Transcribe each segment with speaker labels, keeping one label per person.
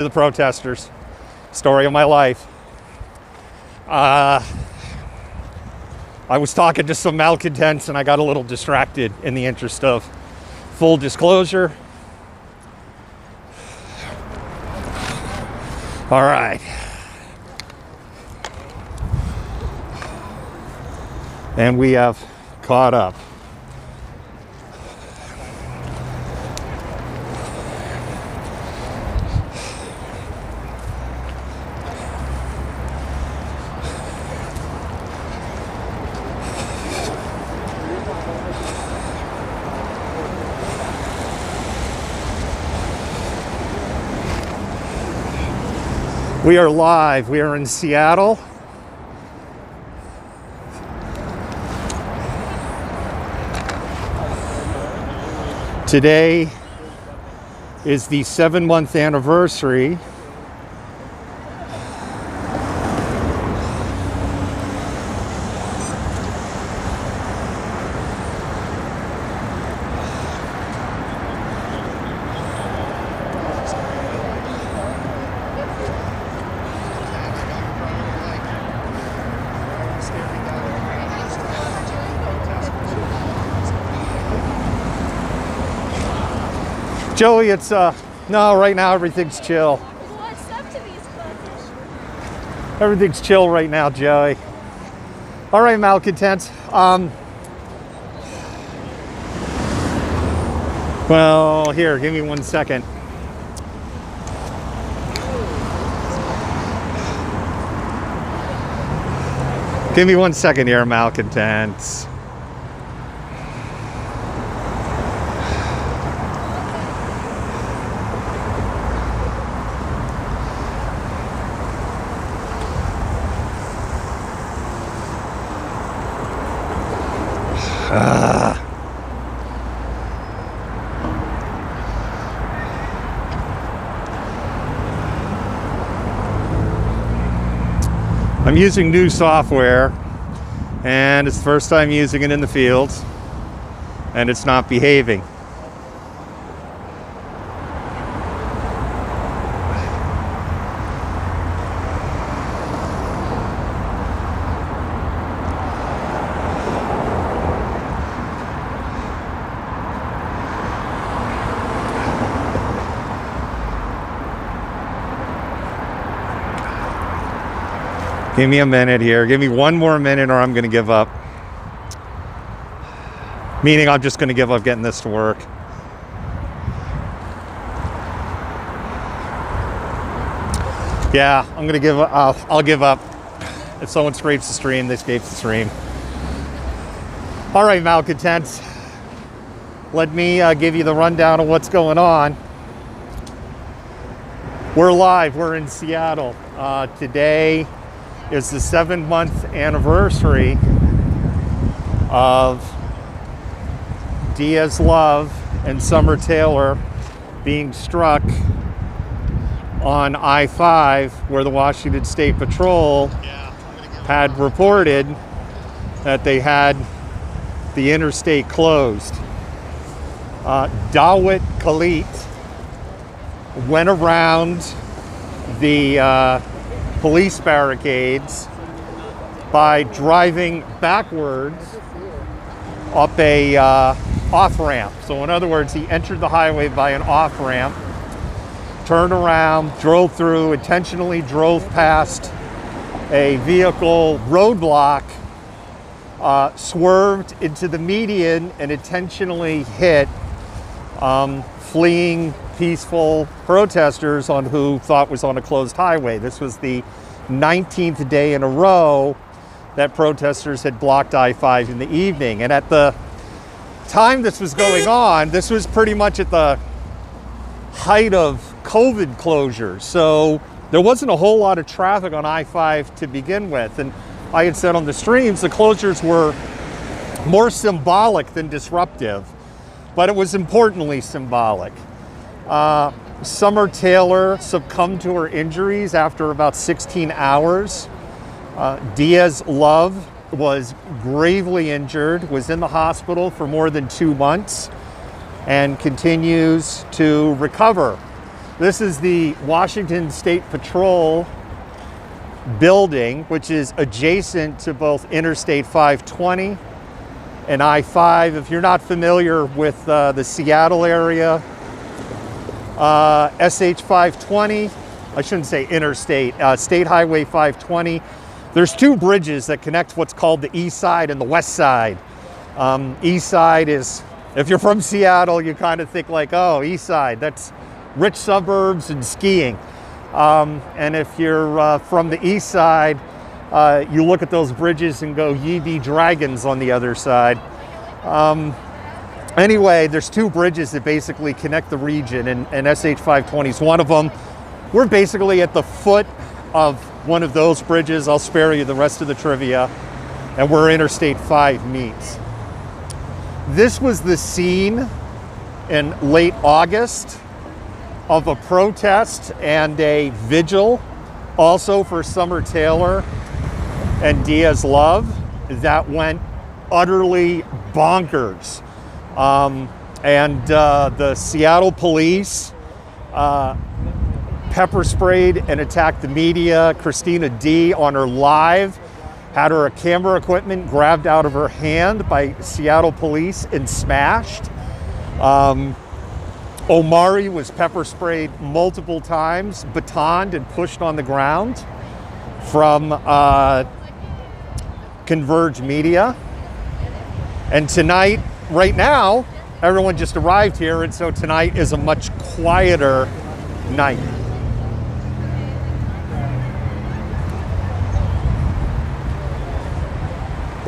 Speaker 1: The protesters. Story of my life. I was talking to some malcontents and I got a little distracted in the interest of full disclosure. All right. And we have caught up. We are live. We are in Seattle. Today is the 7-month anniversary Joey, it's no, right now everything's chill.
Speaker 2: What's up to these folks?
Speaker 1: Everything's chill right now, Joey. All right, malcontents. Well, here, give me 1 second. Give me 1 second here, malcontents. I'm using new software, and it's the first time using it in the fields, and it's not behaving. Give me a minute here. Give me one more minute or I'm going to give up. Meaning I'm just going to give up getting this to work. Yeah, I'm going to give up. I'll give up. If someone scrapes the stream, they scrape the stream. All right, malcontents. Let me give you the rundown of what's going on. We're live. We're in Seattle. Today is the 7-month anniversary of Diaz Love and Summer Taylor being struck on I-5, where the Washington State Patrol had reported that they had the interstate closed. Dawit Khalid went around the police barricades by driving backwards up a off-ramp. So in other words, he entered the highway by an off-ramp, turned around, drove through, intentionally drove past a vehicle roadblock, swerved into the median and intentionally hit fleeing peaceful protesters on who thought was on a closed highway. This was the 19th day in a row that protesters had blocked I-5 in the evening. And at the time this was going on, this was pretty much at the height of COVID closures. So there wasn't a whole lot of traffic on I-5 to begin with. And I had said on the streams, the closures were more symbolic than disruptive, but it was importantly symbolic. Summer Taylor succumbed to her injuries after about 16 hours. Diaz Love was gravely injured, was in the hospital for more than 2 months, and continues to recover This is the Washington State Patrol building, which is adjacent to both Interstate 520 and I-5. If you're not familiar with the Seattle area, SH 520, I shouldn't say interstate, State Highway 520. There's two bridges that connect what's called the east side and the west side. East side is, if you're from Seattle, you kind of think like, oh, east side, that's rich suburbs and skiing. And if you're from the east side, you look at those bridges and go, ye be dragons on the other side. Anyway, there's two bridges that basically connect the region, and SH 520 is one of them. We're basically at the foot of one of those bridges. I'll spare you the rest of the trivia. And where Interstate 5 meets. This was the scene in late August of a protest and a vigil, also for Summer Taylor and Diaz Love, that went utterly bonkers. And the Seattle police pepper sprayed and attacked the media. Christina D on her live had her camera equipment grabbed out of her hand by Seattle police and smashed. Omari was pepper sprayed multiple times, batoned and pushed on the ground from Converge Media. And tonight, right now, everyone just arrived here, and so tonight is a much quieter night.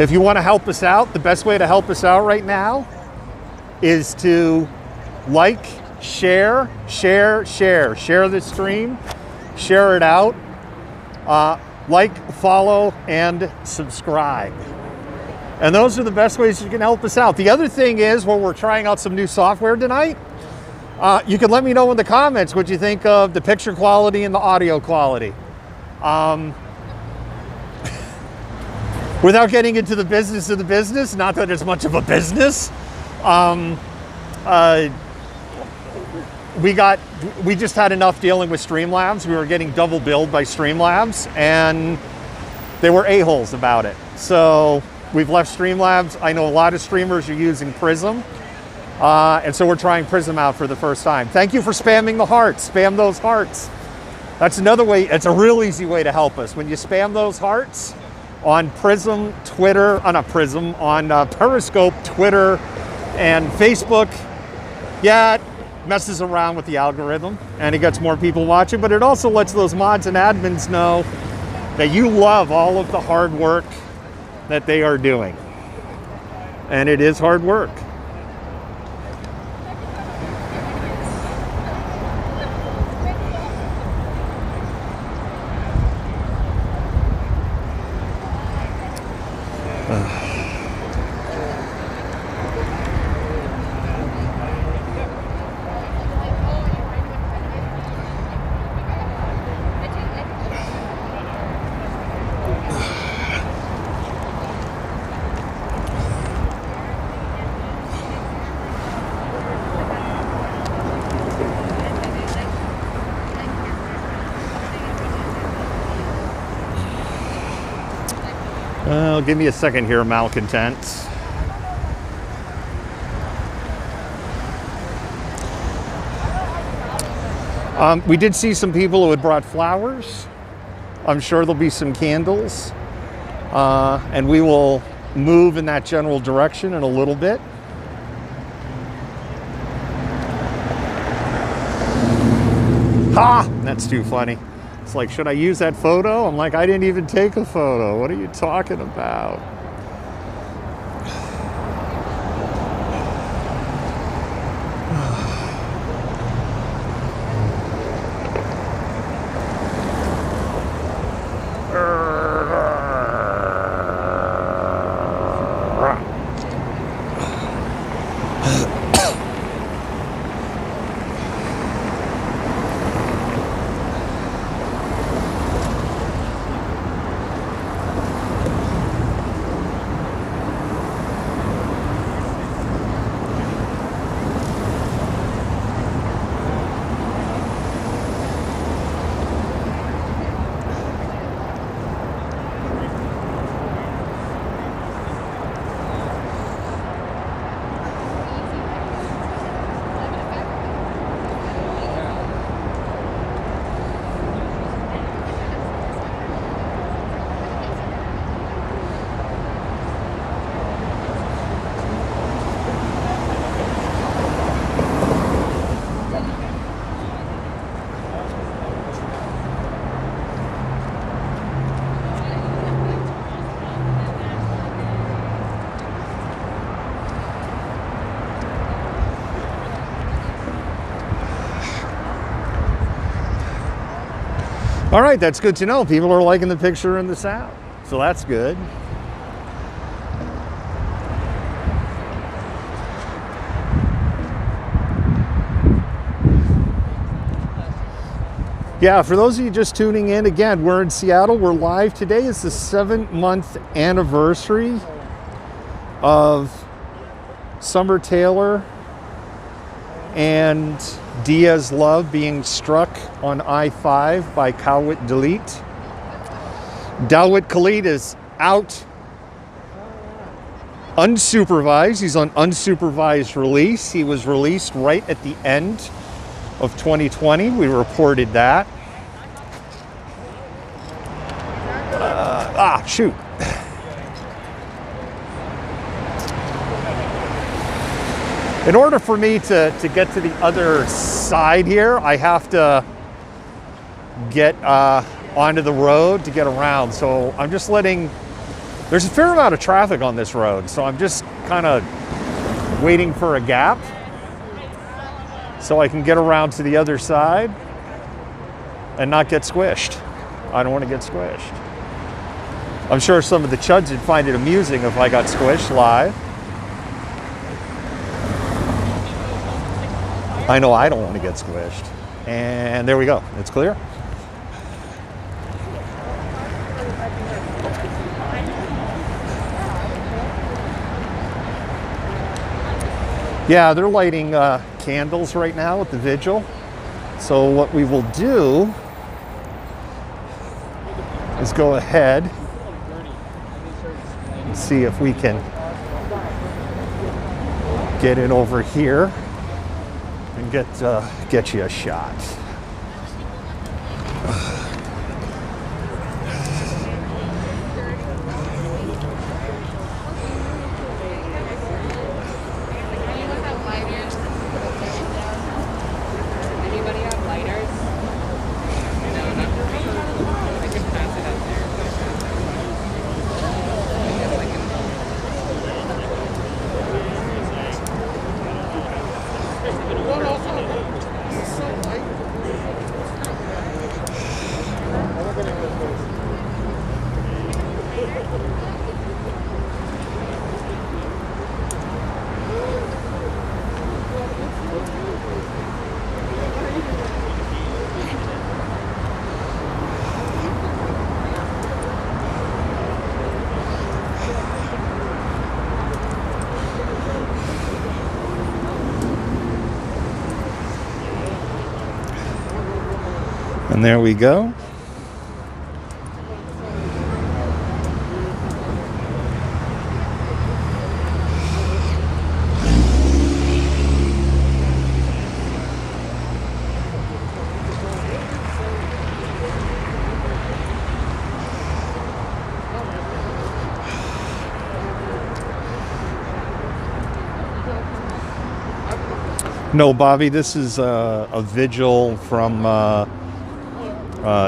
Speaker 1: If you want to help us out, the best way to help us out right now is to like, share the stream, share it out, like, follow, and subscribe. And those are the best ways you can help us out. The other thing is, when we're trying out some new software tonight, you can let me know in the comments what you think of the picture quality and the audio quality. Without getting into the business of the business, not that it's much of a business, we just had enough dealing with Streamlabs. We were getting double billed by Streamlabs, and they were a-holes about it. So we've left Streamlabs. I know a lot of streamers are using Prism, and so we're trying Prism out for the first time. Thank you for spamming the hearts. Spam those hearts. That's another way. It's a real easy way to help us. When you spam those hearts on Prism, Twitter, not Prism, on Periscope, Twitter, and Facebook, yeah, it messes around with the algorithm and it gets more people watching, but it also lets those mods and admins know that you love all of the hard work that they are doing. And it is hard work. Give me a second here, Malcontent. We did see some people who had brought flowers. I'm sure there'll be some candles. And we will move in that general direction in a little bit. Ha! That's too funny. It's like, should I use that photo? I'm like, I didn't even take a photo. What are you talking about? All right, that's good to know. People are liking the picture and the sound, so that's good. Yeah, for those of you just tuning in, again, we're in Seattle. We're live. Today is the 7-month anniversary of Summer Taylor and Diaz Love being struck on I-5 by Dawit Khalid. Dawit Khalid is out unsupervised. He's on unsupervised release. He was released right at the end of 2020. We reported that. Shoot. In order for me to get to the other side here, I have to get onto the road to get around. So I'm just there's a fair amount of traffic on this road. So I'm just kind of waiting for a gap so I can get around to the other side and not get squished. I don't want to get squished. I'm sure some of the chuds would find it amusing if I got squished live. I know I don't want to get squished. And there we go. It's clear. Yeah, they're lighting candles right now at the vigil. So what we will do is go ahead and see if we can get it over here and get you a shot. And there we go. No, Bobby, this is a vigil from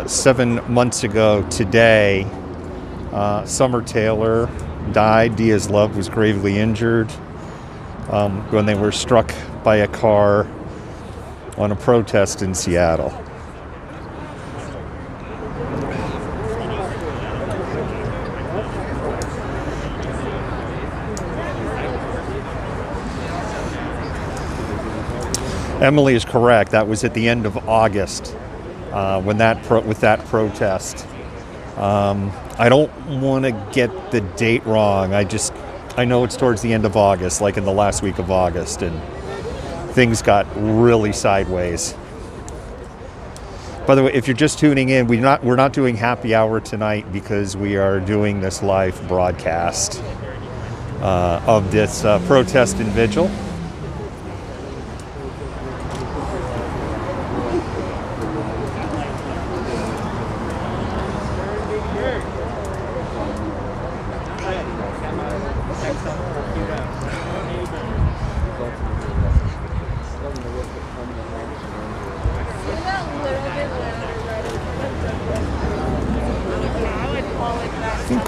Speaker 1: 7 months ago today. Summer Taylor died. Diaz Love was gravely injured when they were struck by a car on a protest in Seattle. Emily is correct. That was at the end of August with that protest. I don't want to get the date wrong. I know it's towards the end of August, like in the last week of August, and things got really sideways. By the way, if you're just tuning in, we're not doing happy hour tonight because we are doing this live broadcast of this protest and vigil.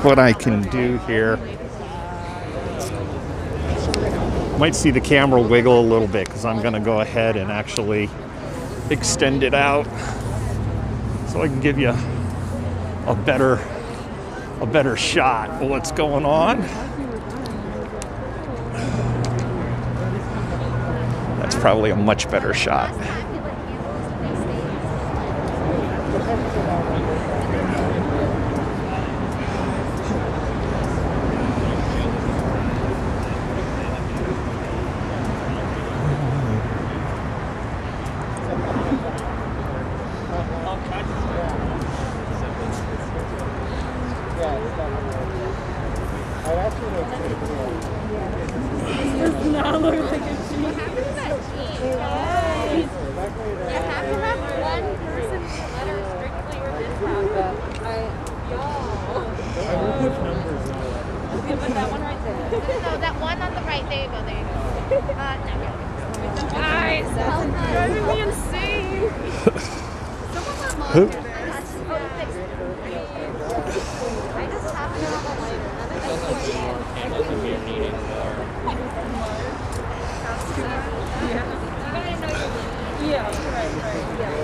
Speaker 1: What I can do here, might see the camera wiggle a little bit because I'm going to go ahead and actually extend it out so so I can give you a better shot of what's going on. That's probably a much better shot.
Speaker 2: Does not look like a cheese. What happened to that cheese? You have to have one person let her strictly or this happen. Okay, put that one right there. No, that one on the right. There you go. There you go. No. Guys, that's driving me insane. Someone let Mom do this. I just have to have a lighter. Yeah, right, yeah.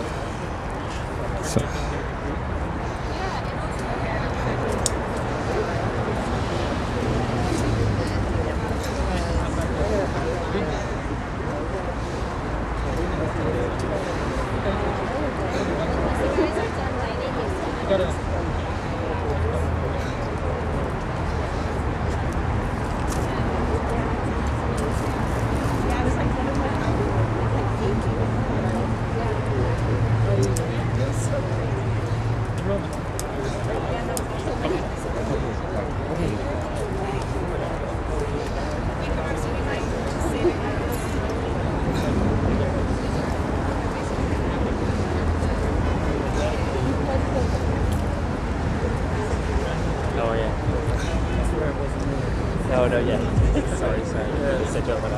Speaker 1: So.
Speaker 3: No, yeah. sorry. Set you up on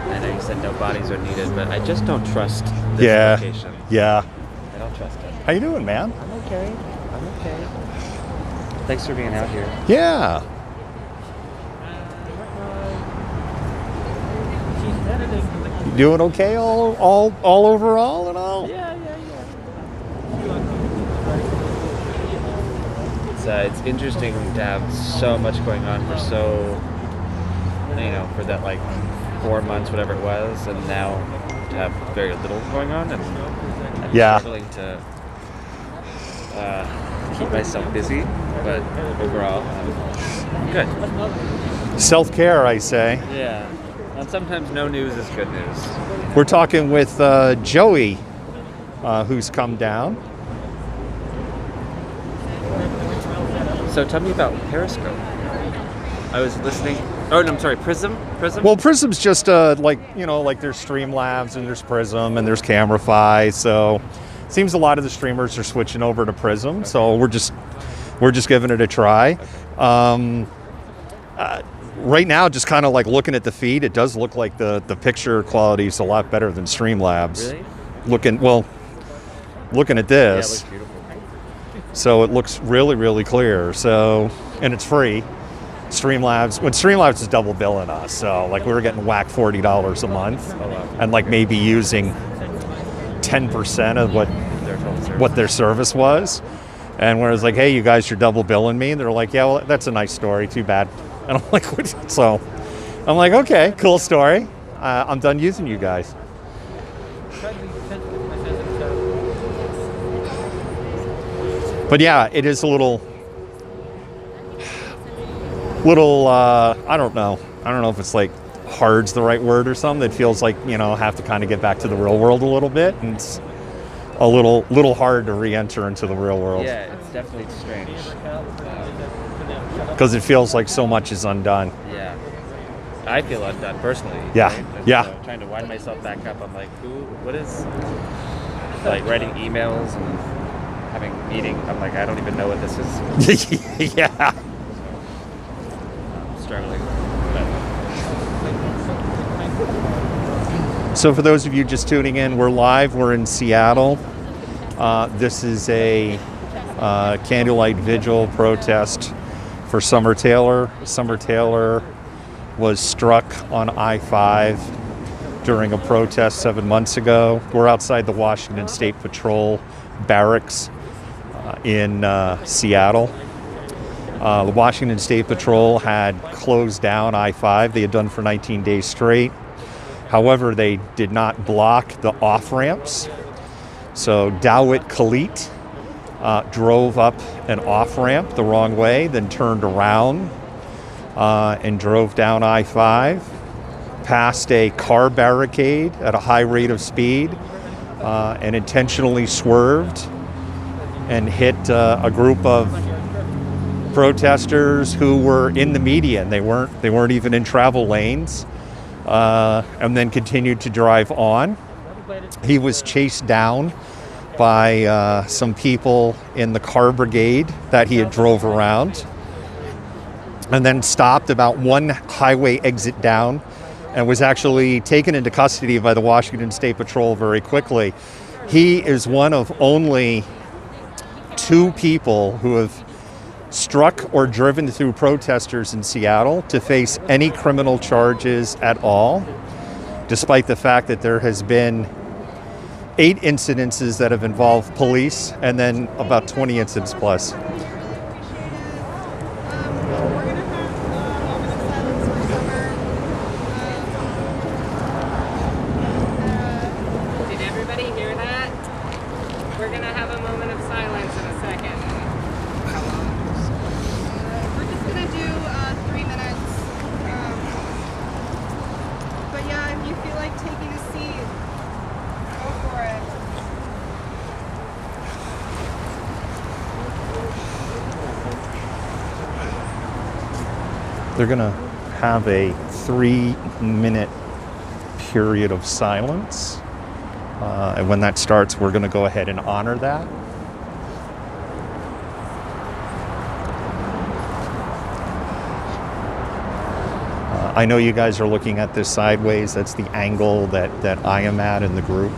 Speaker 3: I know you said no bodies are needed, but I just don't trust this location.
Speaker 1: Yeah.
Speaker 3: I don't trust it.
Speaker 1: How you doing, man?
Speaker 3: I'm okay. Thanks for being out here.
Speaker 1: Yeah. You doing okay all overall and all?
Speaker 3: Yeah. It's interesting to have so much going on for for that like 4 months, whatever it was, and now to have very little going on, and I'm struggling to keep myself busy, but overall, I'm good.
Speaker 1: Self-care, I say.
Speaker 3: Yeah, and sometimes no news is good news.
Speaker 1: We're talking with Joey, who's come down.
Speaker 3: So tell me about Periscope. I was listening. Oh, no, I'm sorry. Prism?
Speaker 1: Well, Prism's just like there's Streamlabs and there's Prism and there's Camerify. So it seems a lot of the streamers are switching over to Prism. Okay. So we're just giving it a try. Okay. Right now, just kind of like looking at the feed, it does look like the picture quality is a lot better than Streamlabs.
Speaker 3: Really?
Speaker 1: Looking at this.
Speaker 3: Yeah, it looks beautiful.
Speaker 1: So it looks really, really clear. So, and it's free. Streamlabs, when Streamlabs was double billing us, so like we were getting whacked $40 a month, and like maybe using 10% of what their service was. And where it's like, hey, you guys are double billing me, and they're like, yeah, well, that's a nice story, too bad. And I'm like, what? So I'm like, okay, cool story. I'm done using you guys. But yeah, it is a little, I don't know if it's like hard's the right word or something. It feels like, you know, have to kind of get back to the real world a little bit, and it's a little hard to re-enter into the real world.
Speaker 3: Yeah, it's definitely strange.
Speaker 1: Because it feels like so much is undone.
Speaker 3: Yeah. I feel undone personally.
Speaker 1: Yeah,
Speaker 3: right? And
Speaker 1: yeah.
Speaker 3: so trying to wind myself back up, I'm like, what is, like writing emails and having meetings, I'm like, I don't even know what this is.
Speaker 1: Yeah.
Speaker 3: I'm struggling.
Speaker 1: So for those of you just tuning in, we're live. We're in Seattle. This is a candlelight vigil protest for Summer Taylor. Summer Taylor was struck on I-5 during a protest 7 months ago. We're outside the Washington State Patrol barracks in Seattle. The Washington State Patrol had closed down I-5. They had done for 19 days straight. However, they did not block the off-ramps. So Dawit Khalid drove up an off-ramp the wrong way, then turned around and drove down I-5, past a car barricade at a high rate of speed, and intentionally swerved and hit a group of protesters who were in the median. They weren't even in travel lanes, and then continued to drive on. He was chased down by some people in the car brigade that he had drove around, and then stopped about one highway exit down and was actually taken into custody by the Washington State Patrol very quickly. He is one of only 2 people who have struck or driven through protesters in Seattle to face any criminal charges at all, despite the fact that there has been 8 incidences that have involved police and then about 20 incidents plus.
Speaker 4: Did everybody hear that? We're going to have a moment of silence in a second.
Speaker 2: We're just gonna do 3 minutes. But yeah, if you feel like taking a seat, go for it.
Speaker 1: They're going to have a 3-minute period of silence. And when that starts, we're going to go ahead and honor that. I know you guys are looking at this sideways. That's the angle that I am at in the group.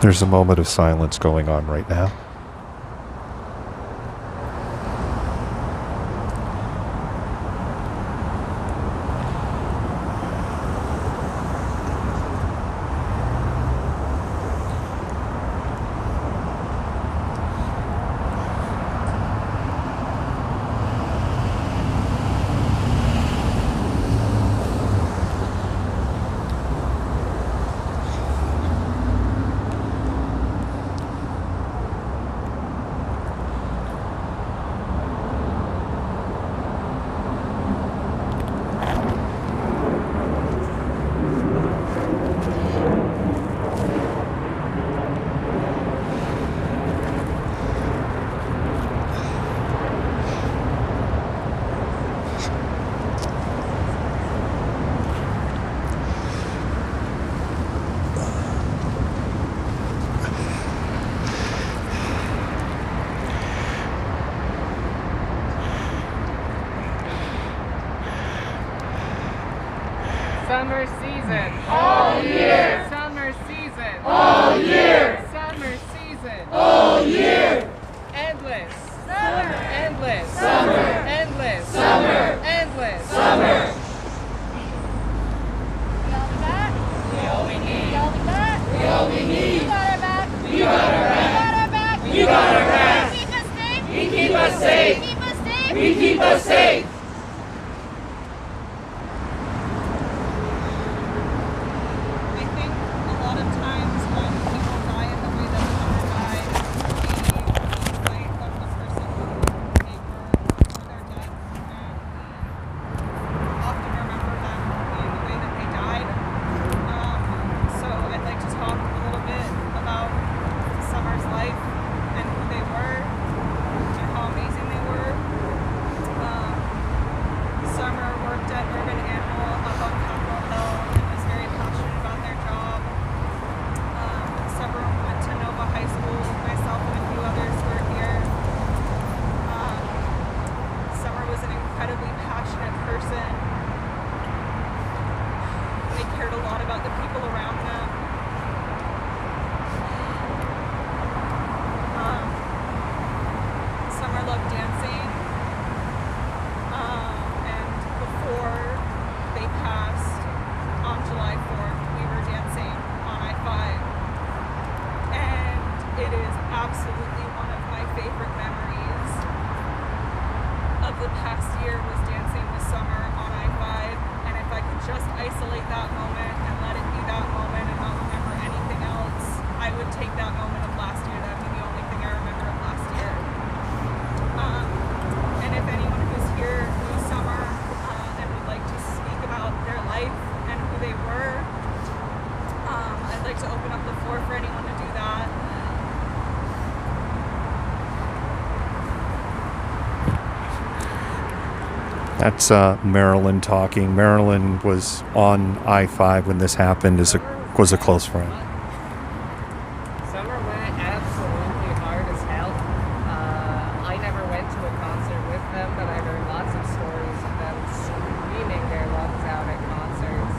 Speaker 1: There's a moment of silence going on right now.
Speaker 4: Summer season. All year. Summer season.
Speaker 5: All year.
Speaker 4: Summer season.
Speaker 5: All year.
Speaker 4: Endless.
Speaker 2: Summer.
Speaker 4: Endless.
Speaker 5: Summer.
Speaker 4: Endless.
Speaker 5: Summer.
Speaker 4: Endless.
Speaker 5: Summer.
Speaker 2: We all be back.
Speaker 5: We all we need.
Speaker 2: We all be back.
Speaker 5: We all we need.
Speaker 2: We got our back.
Speaker 5: We got our back.
Speaker 2: We got our back.
Speaker 5: We got our back.
Speaker 2: We keep us safe.
Speaker 5: We keep us safe.
Speaker 2: We keep us safe.
Speaker 5: We keep us safe.
Speaker 6: I think a lot of times when people die in the way that Summer died, we sight of the person who they were for their death, and we often remember them in the way that they died. So I'd like to talk a little bit about Summer's life and who they were and how amazing they were. Summer worked at Urban Animal up on Capitol Hill and was very passionate about their job. Summer went to Nova High School with myself and a few others who are here. Summer was an incredibly passionate person. They cared a lot about the people around them. Summer loved dancing. And before they passed on July 4th, we were dancing on I-5. And it is absolutely one of my favorite memories of the past year was dancing with Summer on I-5. And if I could just isolate that moment and let it be that moment and not remember anything else, I would take that moment of last year. That would be the only thing I remember of last year. And if anyone who's here knew Summer and would like to speak about their life and who they were, I'd like to open up the floor for anyone to do that.
Speaker 1: That's Marilyn talking. Marilyn was on I-5 when this happened. Was a close friend.
Speaker 4: Summer went absolutely hard as hell. I never went to a concert with them, but I heard lots of stories of them screaming their lungs out at concerts.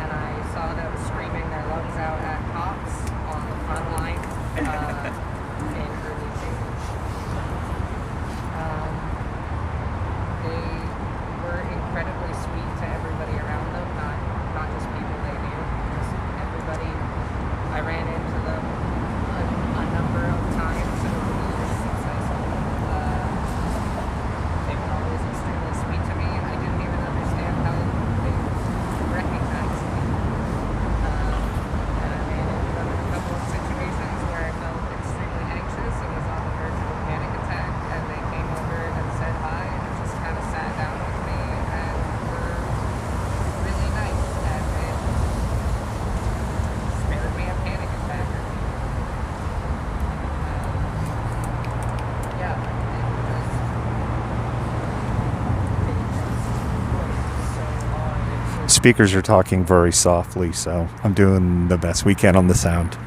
Speaker 4: And I saw them screaming their lungs out at cops on the front line in early June. They were incredibly sweet to everybody around them, not just people they knew, just everybody. I ran into them a number of times over the years since high school. They were always extremely sweet to me, and I didn't even understand how they recognized me. And I ran into them in a couple of situations where I felt extremely anxious and was on the verge of a panic attack, and they came over and said hi and just kind of sat down with me and were really nice, and it spared me a panic attack. Yeah, it was so hard.
Speaker 1: Speakers are talking very softly, so I'm doing the best we can on the sound.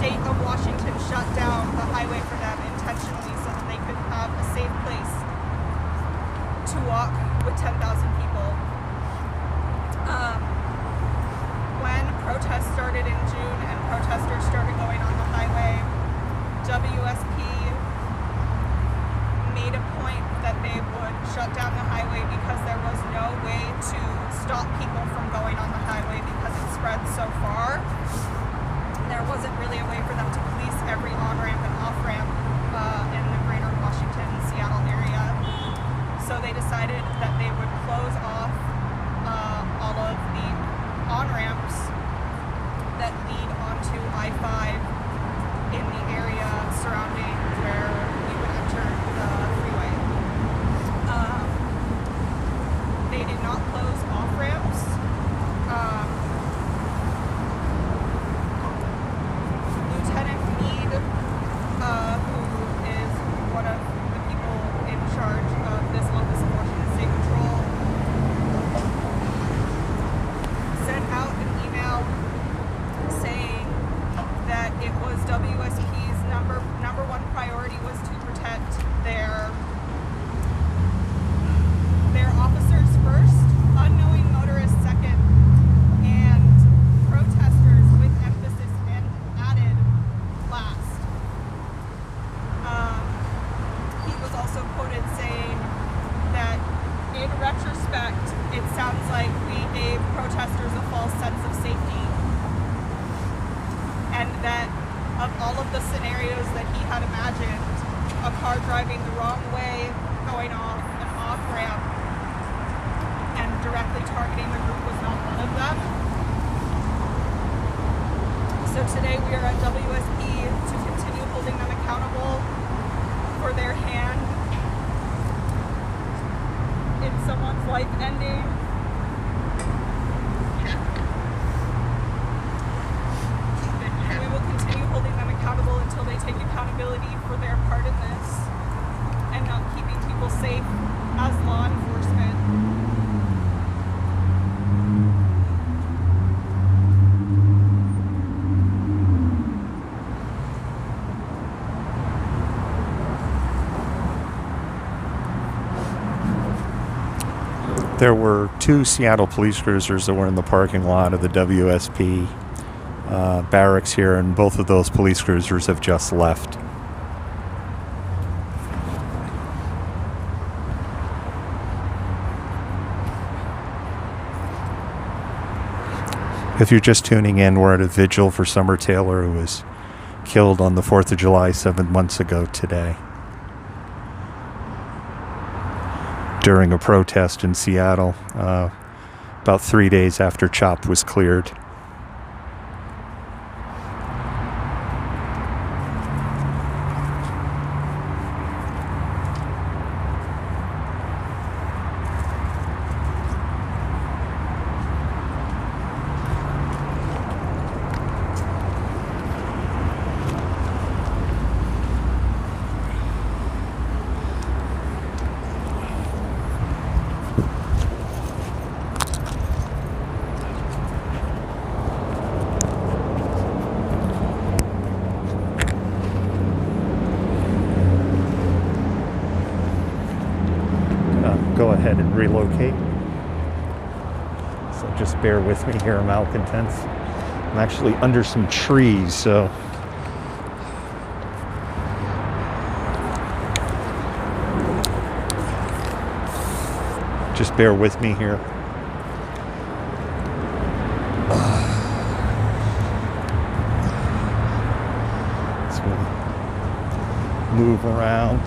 Speaker 6: state of Washington shut down the highway for them intentionally so that they could have a safe place to walk with 10,000 people. When protests started in June and protesters started going on the highway, WSP made a point that they would shut down the highway because there was no way to stop people from going on the highway because it spread so far. There wasn't really a way for them to police every on-ramp and off-ramp in the greater Washington, Seattle area. So they decided that they would close off all of the on-ramps that lead onto I-5 in the area surrounding where we would enter the freeway. They did not close off-ramps. Lieutenant Meade, who is one of the people in charge of this Office of Washington State Patrol, sent out an email saying that it was WSP's number one priority was to protect their officers first, unknowing motorists second, and protesters with emphasis and added last. He was also quoted saying that in retrospect, it sounds like we gave protesters a false sense of safety, and that of all of the scenarios that he had imagined, a car driving the wrong way, going off an off-ramp, and directly targeting the group was not one of them. So today we are at WSP to continue holding them accountable for their hand in someone's life ending. We will continue holding them accountable until they take accountability for their part in this and not keeping people safe as law enforcement.
Speaker 1: There were 2 Seattle police cruisers that were in the parking lot of the WSP barracks here, and both of those police cruisers have just left. If you're just tuning in, we're at a vigil for Summer Taylor, who was killed on the 4th of July 7 months ago today during a protest in Seattle, about 3 days after CHOP was cleared. Go ahead and relocate. So just bear with me here, Malcontents. I'm actually under some trees, so just bear with me here. So we'll move around.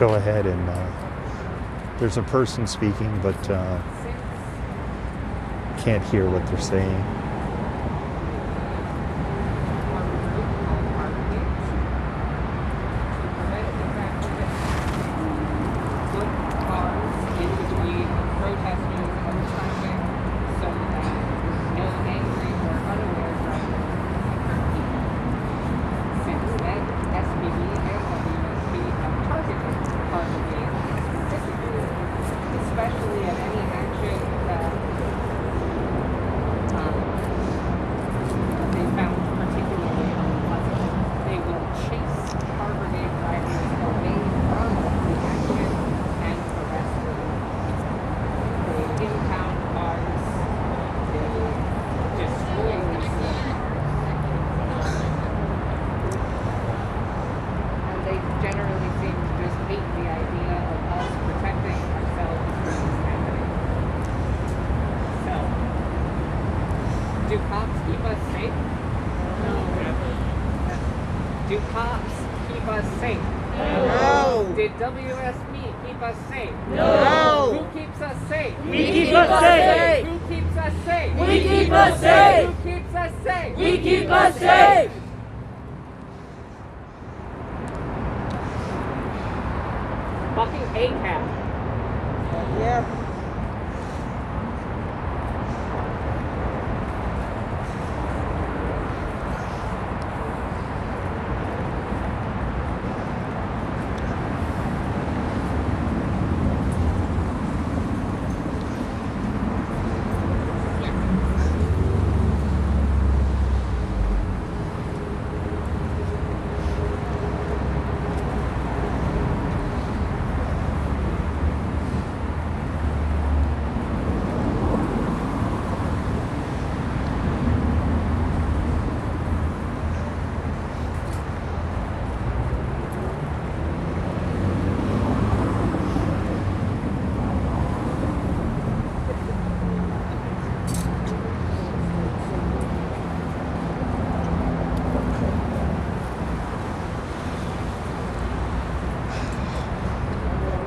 Speaker 1: go ahead and there's a person speaking, but can't hear what they're saying.
Speaker 4: Do cops keep us safe? No. Do cops keep us safe?
Speaker 5: No.
Speaker 4: Did WSP keep us safe?
Speaker 5: No.
Speaker 4: Who keeps us safe?
Speaker 5: We keep us safe.
Speaker 4: Who keeps us safe?
Speaker 5: We keep us safe.
Speaker 4: Who keeps us safe?
Speaker 5: We keep us safe.
Speaker 4: Fucking ACAB.
Speaker 6: Yeah.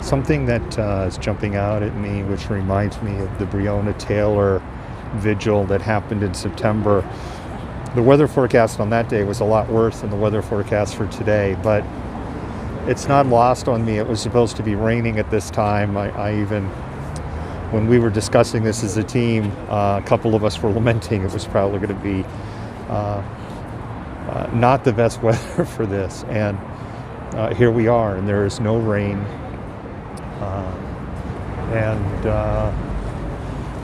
Speaker 1: Something that is jumping out at me, which reminds me of the Breonna Taylor vigil that happened in September. The weather forecast on that day was a lot worse than the weather forecast for today, but it's not lost on me. It was supposed to be raining at this time. I even, when we were discussing this as a team, a couple of us were lamenting it was probably going to be not the best weather for this. And here we are, and there is no rain.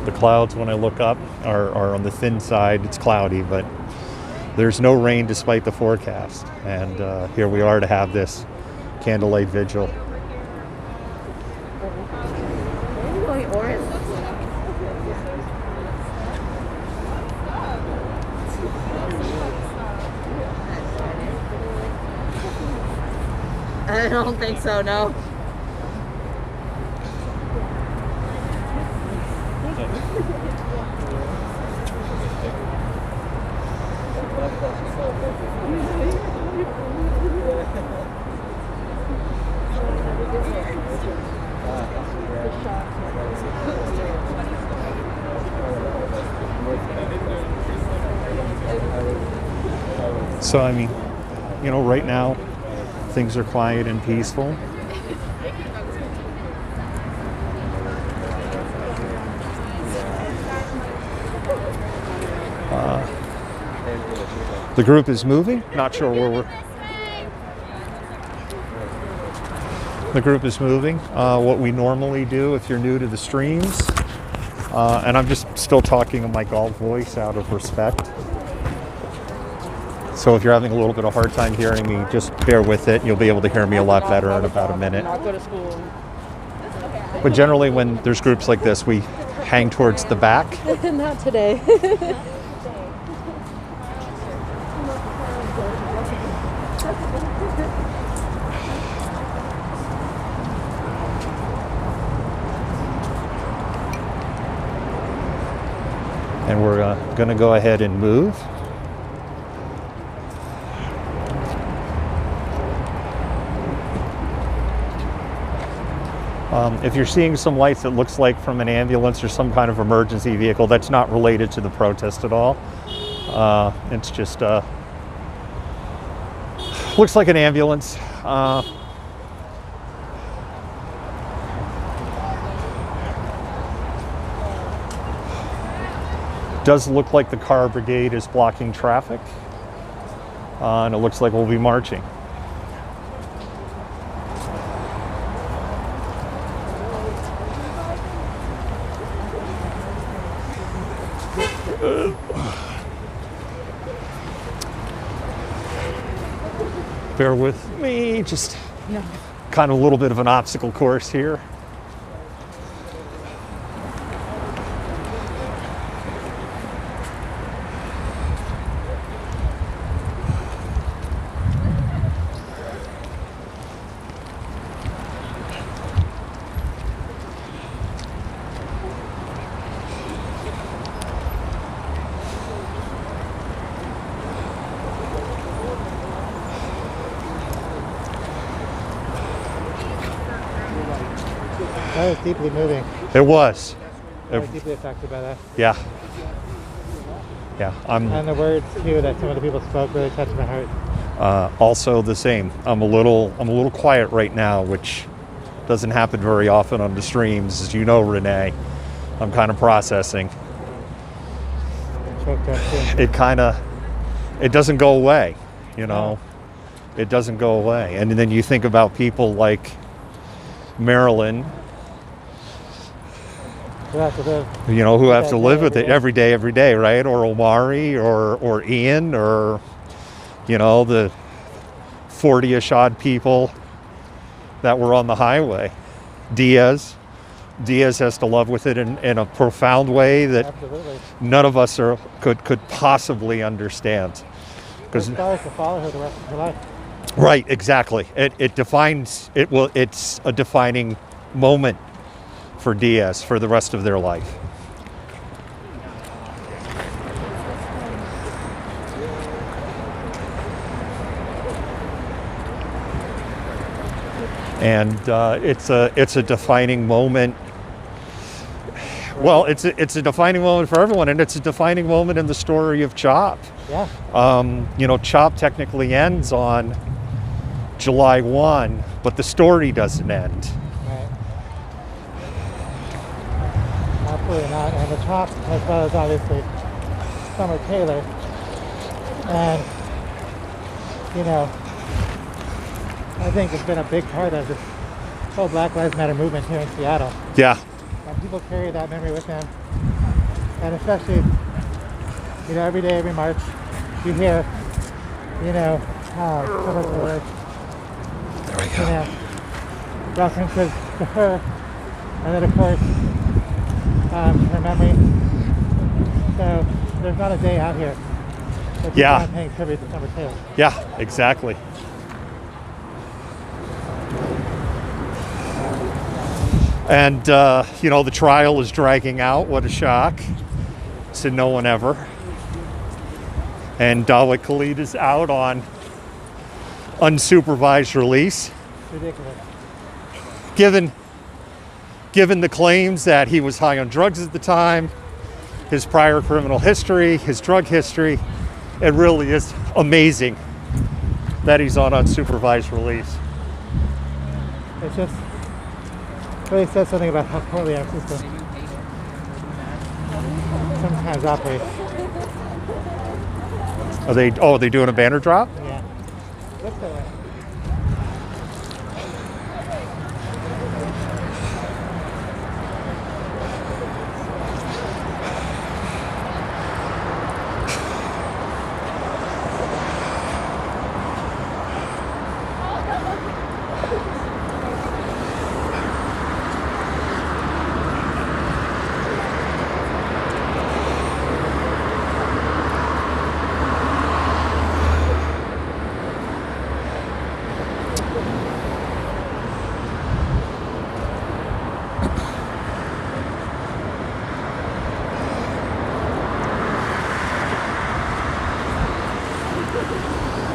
Speaker 1: The clouds, when I look up, are on the thin side. It's cloudy, but there's no rain despite the forecast. And here we are to have this candlelight vigil.
Speaker 7: I don't think so, no.
Speaker 1: So, I mean, you know, right now things are quiet and peaceful. The group is moving. Not sure where we're. The group is moving. What we normally do, if you're new to the streams, and I'm just still talking in my golf voice out of respect. So if you're having a little bit of hard time hearing me, just bear with it. You'll be able to hear me a lot better in about a minute.
Speaker 7: Not go to school.
Speaker 1: But generally when there's groups like this, we hang towards the back.
Speaker 7: Not today.
Speaker 1: And we're going to go ahead and move. If you're seeing some lights that looks like from an ambulance or some kind of emergency vehicle, that's not related to the protest at all. It's just looks like an ambulance. Does look like the car brigade is blocking traffic, and it looks like we'll be marching. Bear with me, just kind of a little bit of an obstacle course here.
Speaker 8: That was deeply moving.
Speaker 1: It was.
Speaker 8: I was deeply affected by that.
Speaker 1: Yeah. Yeah.
Speaker 8: And the words too that some of the people spoke really touched my heart.
Speaker 1: Also the same. I'm a little quiet right now, which doesn't happen very often on the streams, as you know, Renee. I'm kind of processing.
Speaker 8: Choked up too.
Speaker 1: It doesn't go away, you know. It doesn't go away. And then you think about people like Marilyn,
Speaker 8: Who have to live.
Speaker 1: you know, who have to live with it
Speaker 8: every
Speaker 1: every day, right? Or Omari or Ian, or, you know, the 40-ish odd people that were on the highway. Diaz has to live with it in a profound way that
Speaker 8: Absolutely.
Speaker 1: none of us could possibly understand.
Speaker 8: It's scars to follow her the rest of her life.
Speaker 1: Right, exactly. It's a defining moment for Diaz for the rest of their life. And it's a defining moment. Well, it's a defining moment for everyone, and it's a defining moment in the story of CHOP.
Speaker 8: Yeah.
Speaker 1: You know, CHOP technically ends on July 1, but the story doesn't end.
Speaker 8: Right. Absolutely not. And the top, as well as obviously Summer Taylor. And, you know, I think it's been a big part of this whole Black Lives Matter movement here in Seattle.
Speaker 1: Yeah.
Speaker 8: And people carry that memory with them. And especially, you know, every day, every March, you hear, you know, Summer Taylor,
Speaker 1: There we
Speaker 8: you
Speaker 1: go.
Speaker 8: know, references to her, and then of course her memory. So there's not a day out here that people
Speaker 1: Yeah.
Speaker 8: aren't paying tribute to Summer Taylor.
Speaker 1: Yeah, exactly. And, you know, the trial is dragging out. What a shock to no one ever. And Dawit Khalid is out on unsupervised release.
Speaker 8: Ridiculous.
Speaker 1: Given the claims that he was high on drugs at the time, his prior criminal history, his drug history, it really is amazing that he's on unsupervised release.
Speaker 8: It just really says something about how poorly our system sometimes operates.
Speaker 1: Are they doing a banner drop?
Speaker 8: Yeah. Looks that way.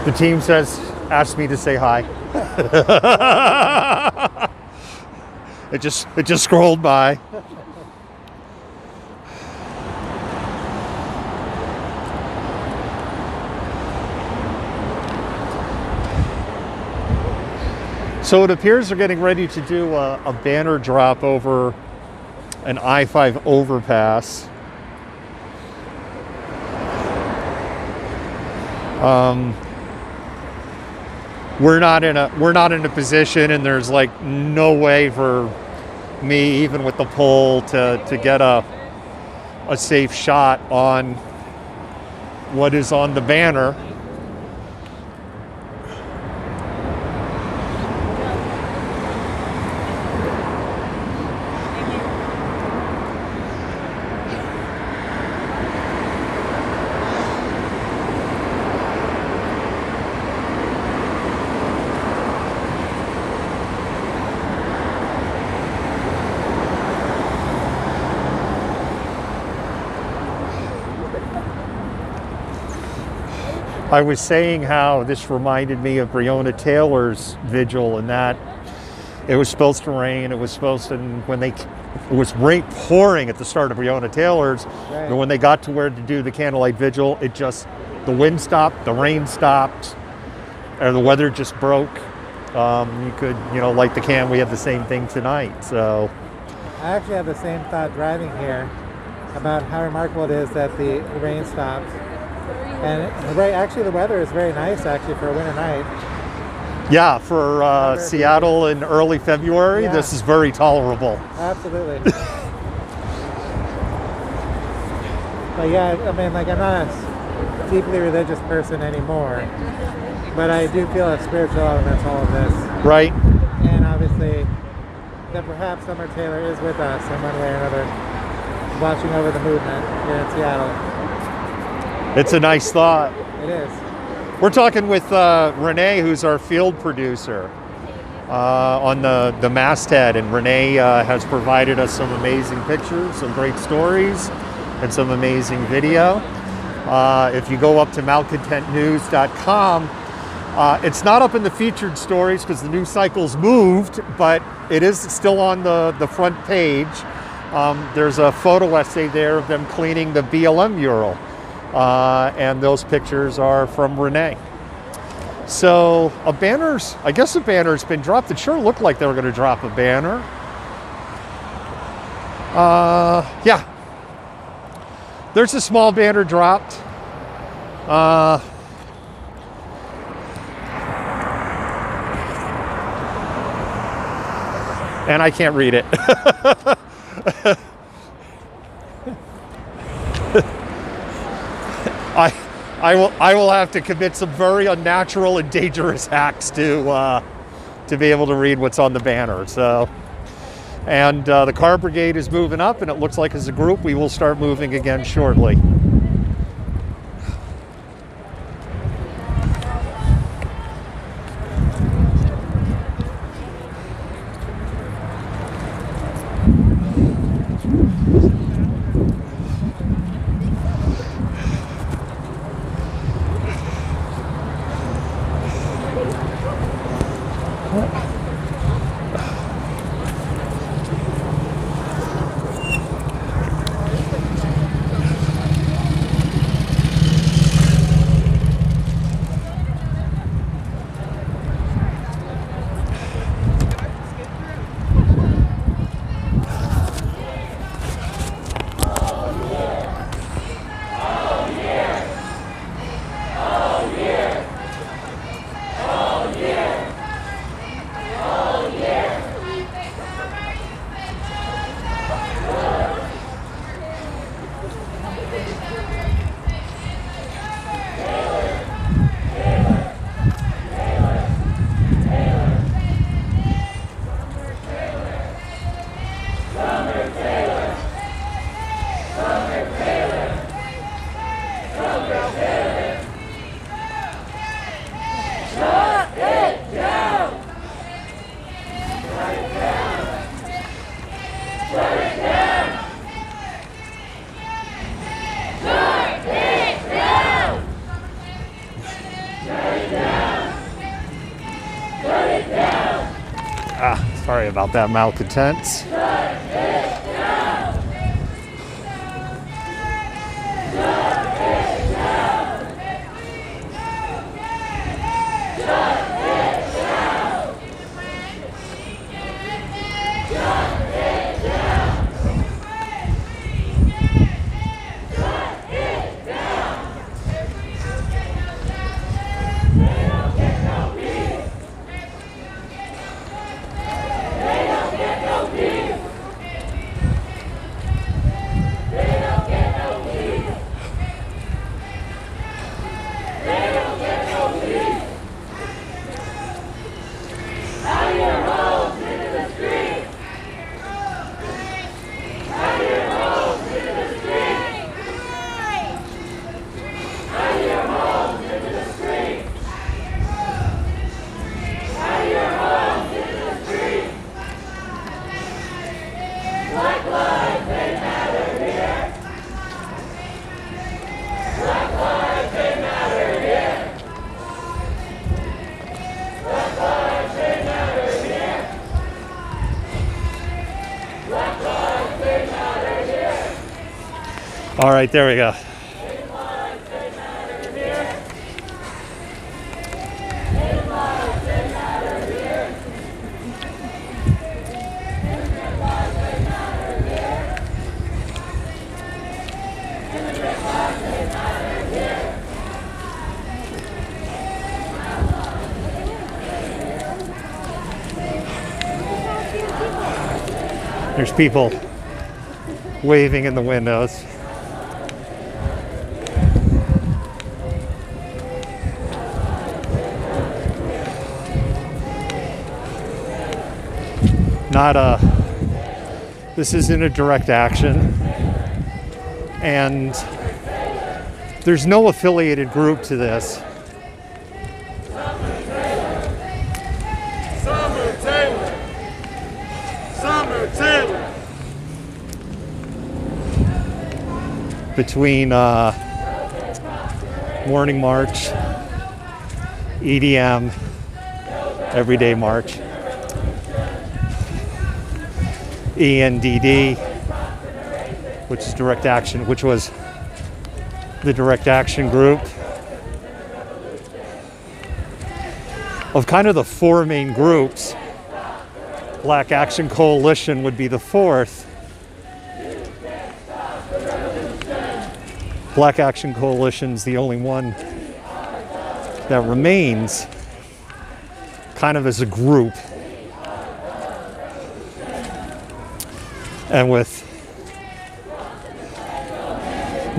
Speaker 1: The team asked me to say hi. It just scrolled by. So it appears they're getting ready to do a banner drop over an I-5 overpass. We're not in a position, and there's like no way for me, even with the pole, to get a safe shot on what is on the banner. I was saying how this reminded me of Breonna Taylor's vigil, and that it was supposed to rain. It was supposed to, it was rain pouring at the start of Breonna Taylor's,
Speaker 8: Right.
Speaker 1: but when they got to where to do the candlelight vigil, the wind stopped, the rain stopped, and the weather just broke. You could, light the can. We had the same thing tonight. So
Speaker 8: I actually have the same thought driving here about how remarkable it is that the rain stopped. And actually the weather is very nice actually for a winter night.
Speaker 1: yeah, for Seattle in early February,
Speaker 8: Yeah.
Speaker 1: this is very tolerable.
Speaker 8: Absolutely. But yeah, I mean, like, I'm not a deeply religious person anymore, but I do feel a spiritual element to all of this.
Speaker 1: Right?
Speaker 8: And obviously that perhaps Summer Taylor is with us in one way or another, watching over the movement here in Seattle.
Speaker 1: It's a nice thought.
Speaker 8: It is.
Speaker 1: We're talking with Renee, who's our field producer on the masthead, and Renee has provided us some amazing pictures, some great stories, and some amazing video. If you go up to malcontentnews.com, it's not up in the featured stories because the news cycle's moved, but it is still on the front page. There's a photo essay there of them cleaning the BLM mural. And those pictures are from Renee. So I guess a banner's been dropped. It sure looked like they were going to drop a banner. Yeah. There's a small banner dropped. And I can't read it. I will have to commit some very unnatural and dangerous acts to be able to read what's on the banner. So, and the car brigade is moving up, and it looks like as a group we will start moving again shortly. about that, malcontents. All right, there we go. There's people waving in the windows. This isn't a direct action, and there's no affiliated group to this.
Speaker 5: Summer Taylor.
Speaker 1: Between Morning March, EDM, Everyday March, ENDD, which is direct action, which was the direct action group of kind of the four main groups. Black Action Coalition would be the fourth. Black Action Coalition's the only one that remains kind of as a group. And with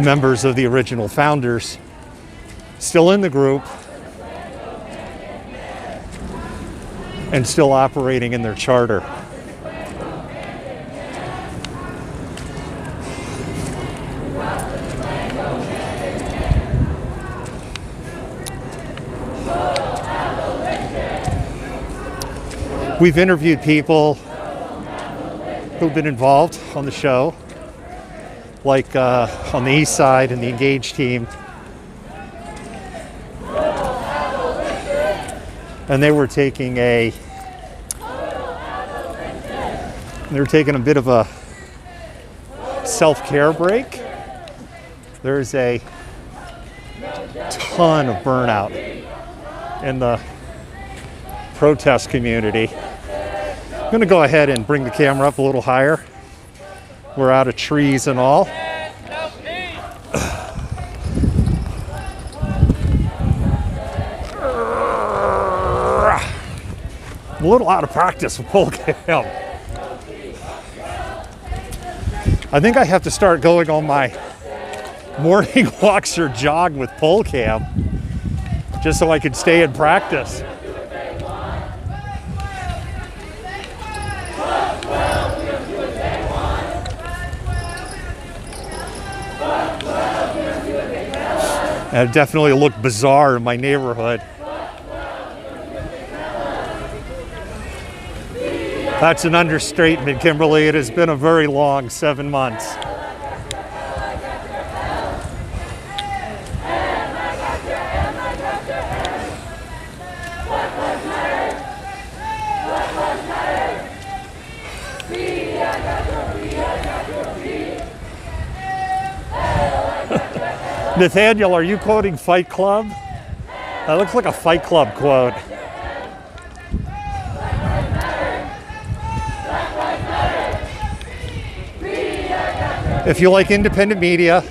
Speaker 1: members of the original founders still in the group and still operating in their charter. We've interviewed people who've been involved on the show, like on the east side and the Engage team. And they were taking a bit of a self-care break. There's a ton of burnout in the protest community. I'm going to go ahead and bring the camera up a little higher. We're out of trees and all. I'm a little out of practice with pole cam. I think I have to start going on my morning walks or jog with pole cam just so I can stay in practice. And it definitely looked bizarre in my neighborhood. That's an understatement, Kimberly. It has been a very long 7 months. Nathaniel, are you quoting Fight Club? That looks like a Fight Club quote. If you like independent media,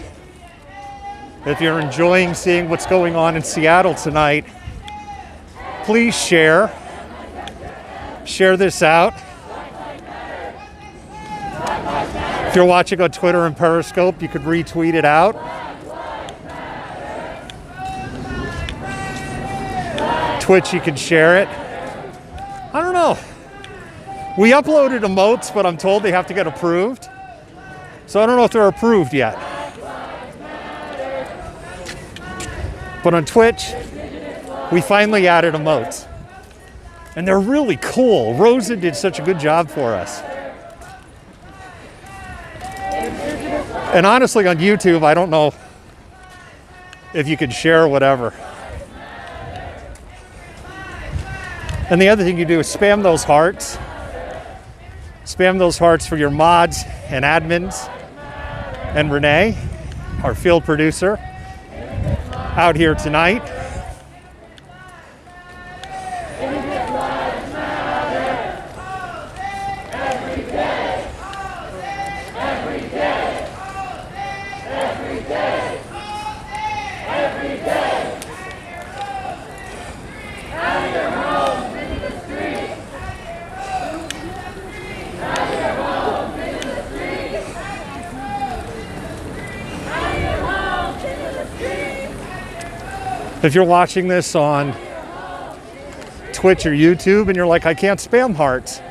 Speaker 1: if you're enjoying seeing what's going on in Seattle tonight, please share. Share this out. If you're watching on Twitter and Periscope, you could retweet it out. Twitch, you can share it. I don't know. We uploaded emotes, but I'm told they have to get approved. So I don't know if they're approved yet. But on Twitch, we finally added emotes. And they're really cool. Rosa did such a good job for us. And honestly, on YouTube, I don't know if you could share whatever. And the other thing you do is spam those hearts. Spam those hearts for your mods and admins. And Renee, our field producer, out here tonight. If you're watching this on Twitch or YouTube and you're like, I can't spam hearts,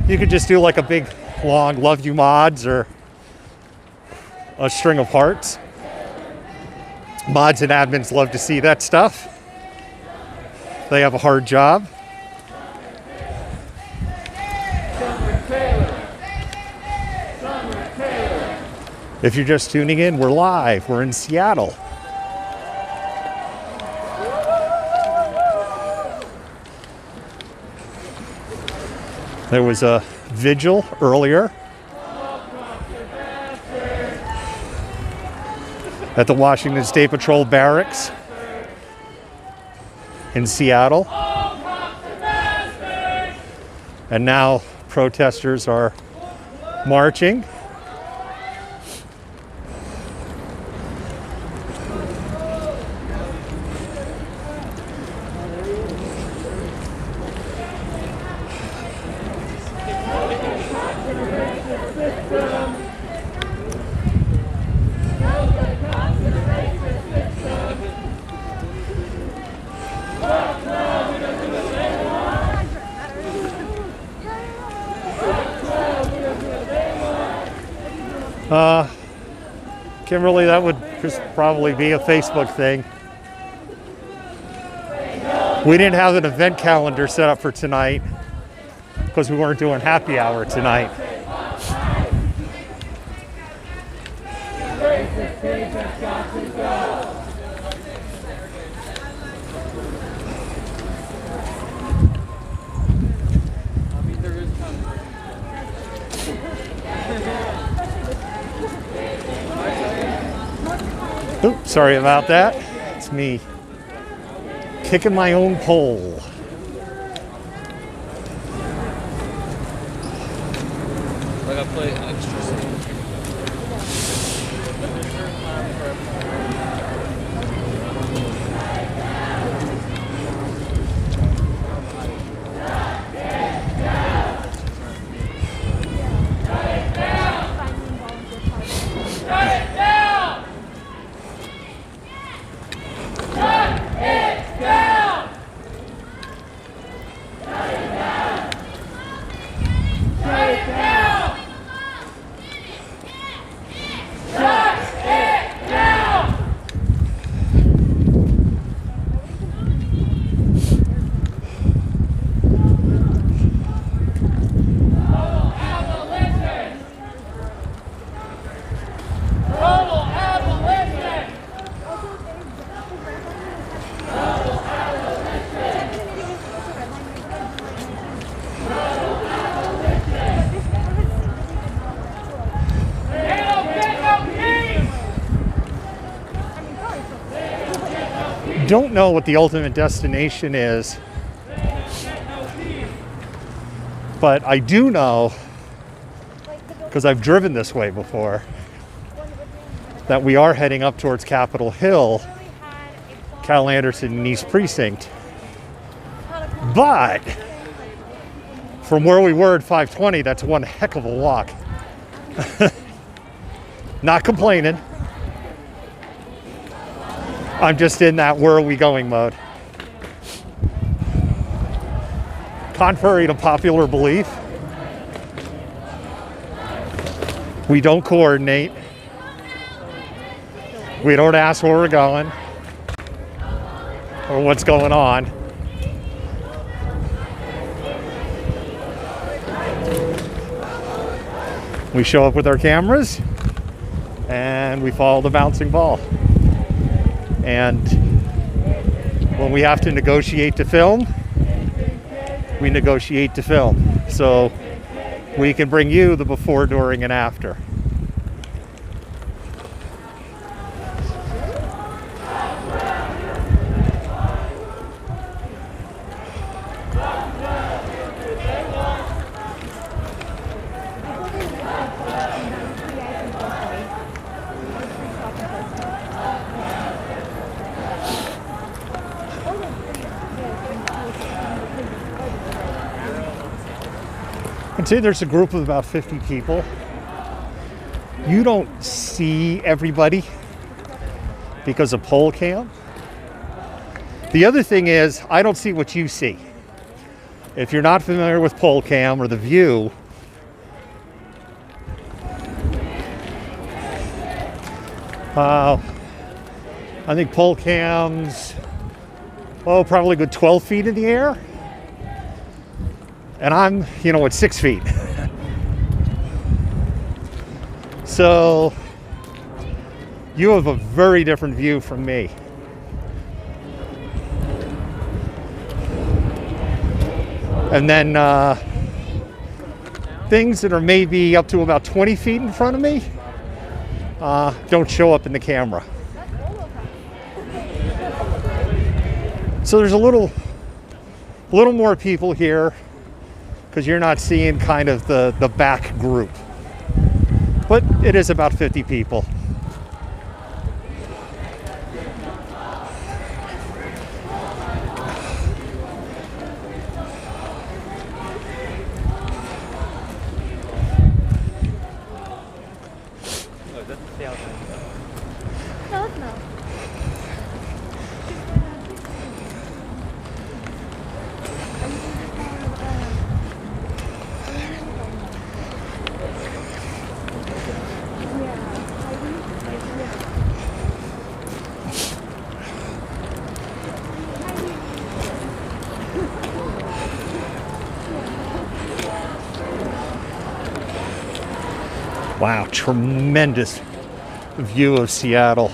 Speaker 1: you could just do like a big, long love you mods or a string of hearts. Mods and admins love to see that stuff. They have a hard job. If you're just tuning in, we're live. We're in Seattle. There was a vigil earlier at the Washington State Patrol Barracks in Seattle. And now protesters are marching. Kimberly, that would just probably be a Facebook thing. We didn't have an event calendar set up for tonight because we weren't doing happy hour tonight. Oops, sorry about that. It's me kicking my own pole.
Speaker 3: I gotta play extra.
Speaker 1: don't know what the ultimate destination is, but I do know, because I've driven this way before, that we are heading up towards Capitol Hill, Cal Anderson and East Precinct. But from where we were at 520, that's one heck of a walk. Not complaining. I'm just in that where are we going mode. Contrary to popular belief, we don't coordinate. We don't ask where we're going or what's going on. We show up with our cameras and we follow the bouncing ball. And when we have to negotiate to film, we negotiate to film. So we can bring you the before, during, and after. I'd say there's a group of about 50 people. You don't see everybody because of pole cam. The other thing is, I don't see what you see. If you're not familiar with pole cam or the view, I think pole cam's, probably a good 12 feet in the air. And I'm, at 6 feet. So you have a very different view from me. And then things that are maybe up to about 20 feet in front of me don't show up in the camera. So there's a little more people here, because you're not seeing kind of the back group. But it is about 50 people. Wow, tremendous view of Seattle.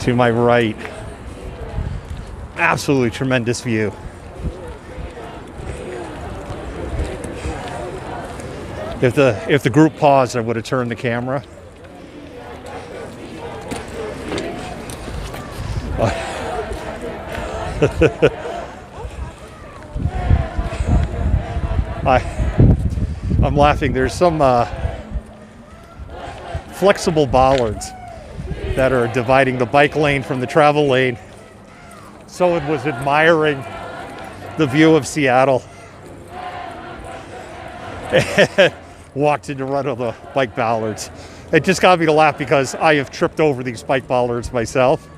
Speaker 1: To my right, absolutely tremendous view. If the group paused, I would have turned the camera. I'm laughing. There's some flexible bollards that are dividing the bike lane from the travel lane. Someone was admiring the view of Seattle. Walked into one of the bike bollards. It just got me to laugh because I have tripped over these bike bollards myself.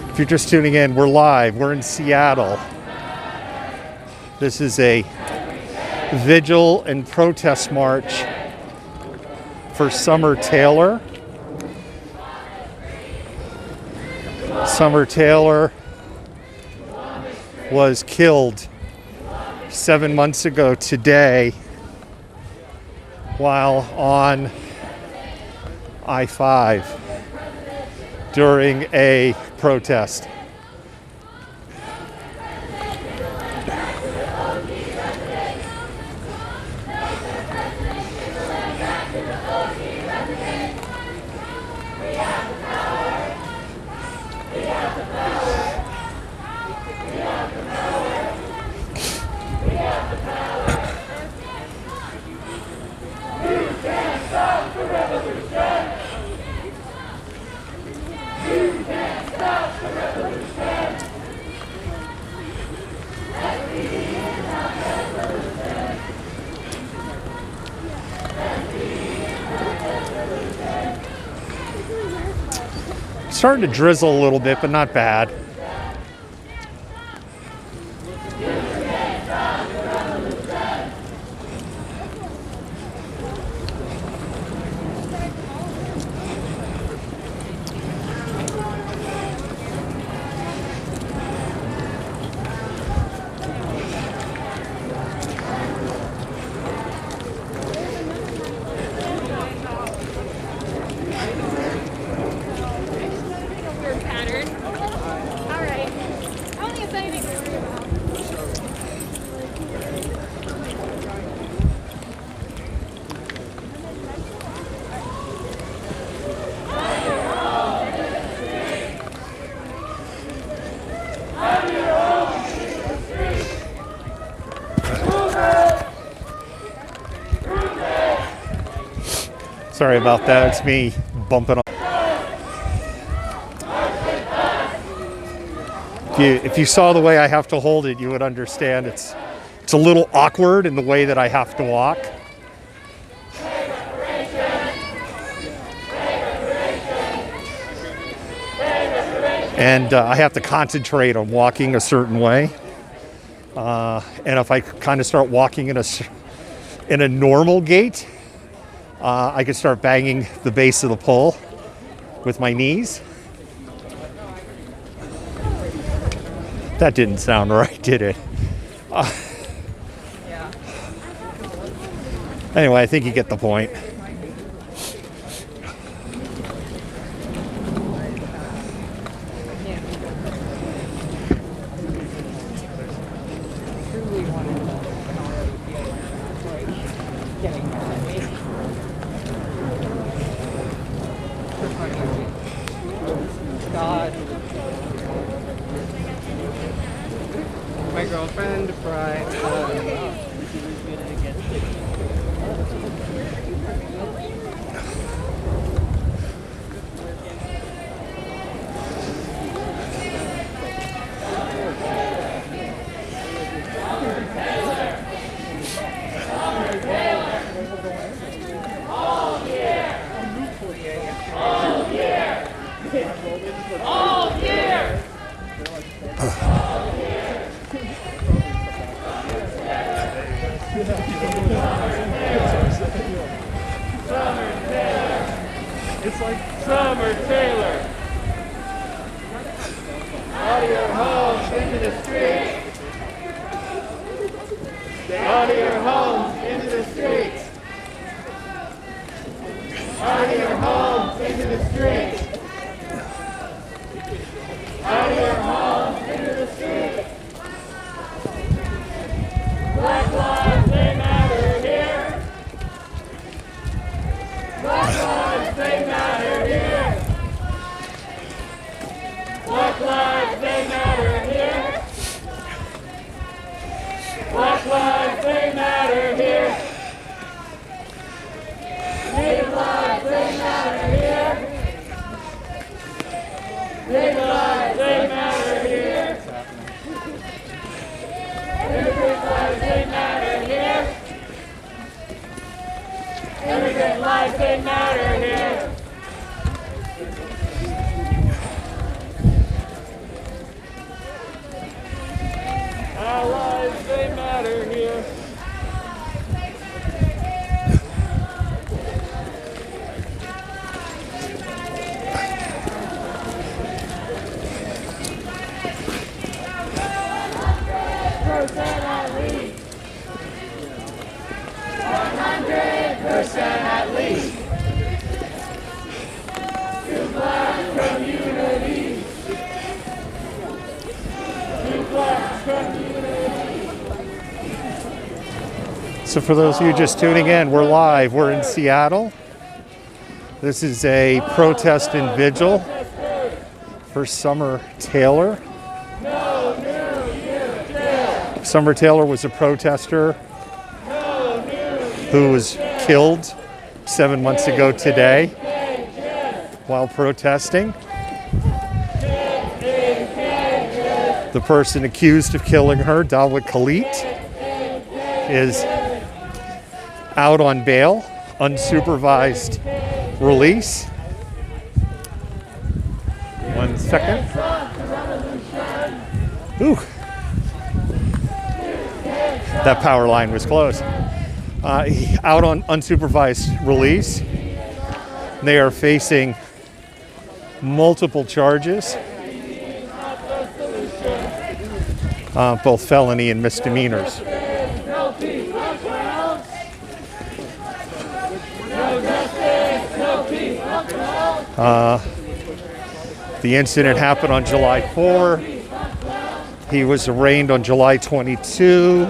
Speaker 1: If you're just tuning in, we're live. We're in Seattle. This is a vigil and protest march for Summer Taylor. Summer Taylor was killed 7 months ago today while on I-5 during a protest. Starting to drizzle a little bit, but not bad. Sorry about that, it's me bumping on. If you saw the way I have to hold it, you would understand it's a little awkward in the way that I have to walk. And I have to concentrate on walking a certain way. And if I kind of start walking in a normal gait, I could start banging the base of the pole with my knees. That didn't sound right, did it? Anyway, I think you get the point.
Speaker 4: My girlfriend fried.
Speaker 5: It's like Summer Taylor. Out of your homes into the streets. Out of your homes into the streets. Out of your homes into the streets. Out of your homes into the streets. Black lives, they matter here. Black lives, they matter here. Black lives, they matter here. Black lives, they matter here. Native lives, they matter. Everyday lives, they matter here. Our lives, they matter here. At least. 100% at least. To Black communities. To Black communities.
Speaker 1: So for those of you just tuning in, we're live. We're in Seattle. This is a protest and vigil for Summer Taylor. Summer Taylor was a protester who was killed 7 months ago today while protesting. The person accused of killing her, Dawit Khalid, is out on bail, unsupervised release. 1 second. Ooh. That power line was close. Out on unsupervised release. They are facing multiple charges, both felony and misdemeanors. The incident happened on July 4. He was arraigned on July 22.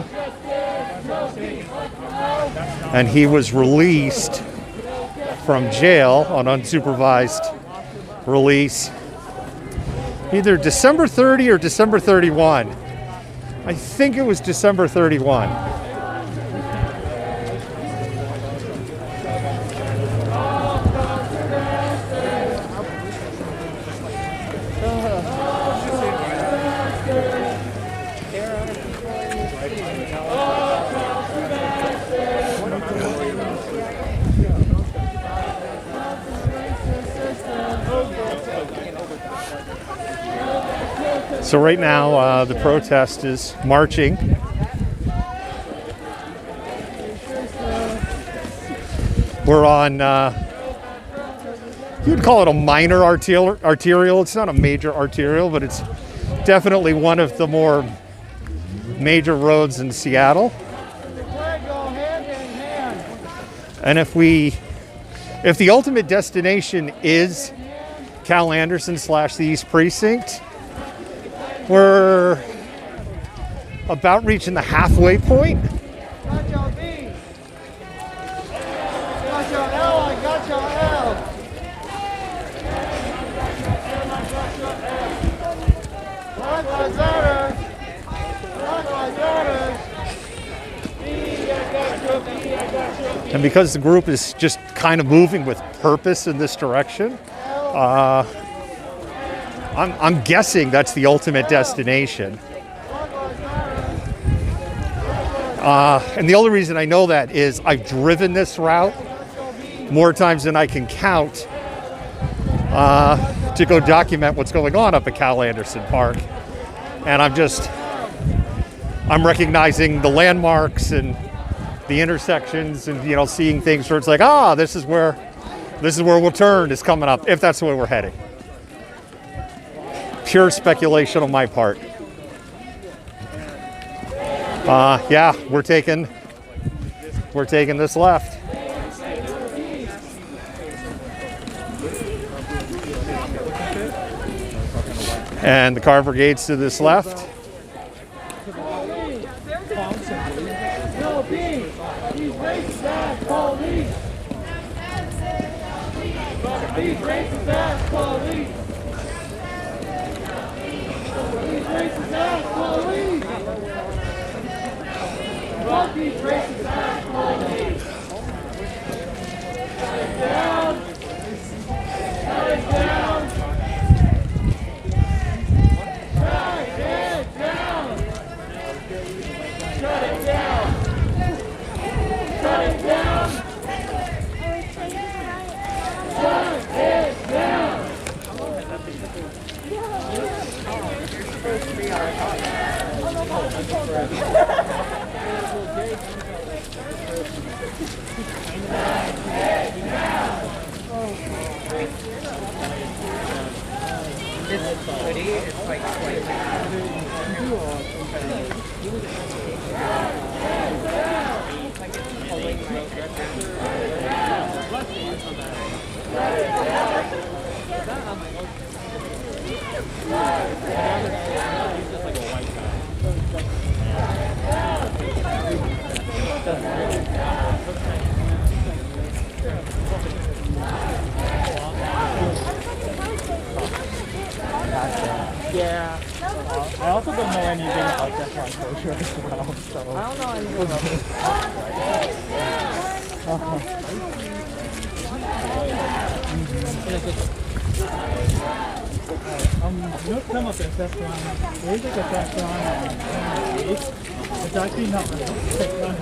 Speaker 1: And he was released from jail on unsupervised release either December 30 or December 31. I think it was December 31. So right now, the protest is marching. We're on, you'd call it a minor arterial. It's not a major arterial, but it's definitely one of the more major roads in Seattle. And if the ultimate destination is Cal Anderson / the East Precinct, we're about reaching the halfway point.
Speaker 8: Got your B. Got your L. I got your L. Black Lives Matter. Black Lives Matter.
Speaker 1: And because the group is just kind of moving with purpose in this direction, I'm guessing that's the ultimate destination. And the only reason I know that is I've driven this route more times than I can count to go document what's going on up at Cal Anderson Park. And I'm recognizing the landmarks and the intersections and, you know, seeing things where it's like, this is where we'll turn is coming up, if that's the way we're heading. Pure speculation on my part. Yeah, we're taking this left. And the car brigade's to this left.
Speaker 4: hoodie. It's like
Speaker 8: Yeah. I also don't know anything about restaurant culture as well, so.
Speaker 4: I don't know anything about this.
Speaker 8: Look some of this restaurant. There is like a restaurant on East. It's actually not a restaurant.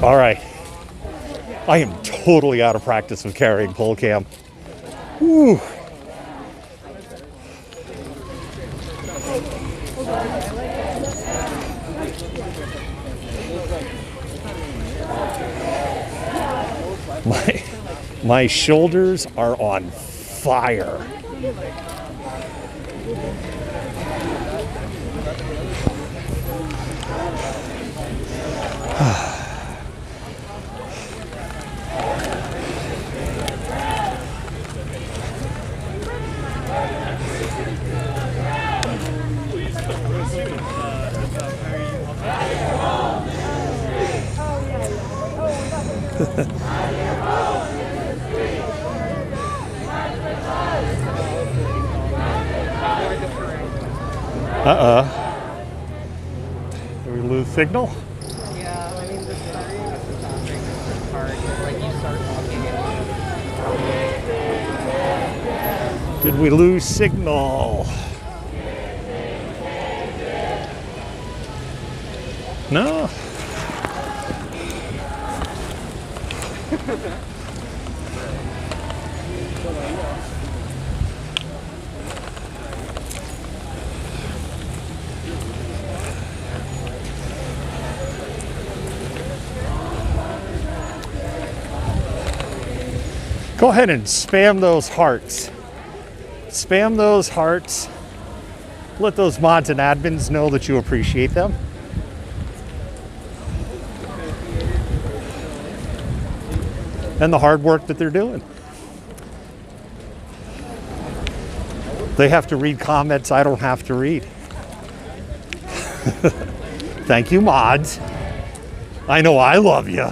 Speaker 1: All right. I am totally out of practice with carrying pole cam. Whew. My shoulders are on fire. Did we lose signal?
Speaker 4: Yeah, I mean, the starting of the topic is hard. Like, you start talking
Speaker 1: Did we lose signal? No. Go ahead and spam those hearts. Spam those hearts. Let those mods and admins know that you appreciate them. And the hard work that they're doing. They have to read comments I don't have to read. Thank you, mods. I know I love you.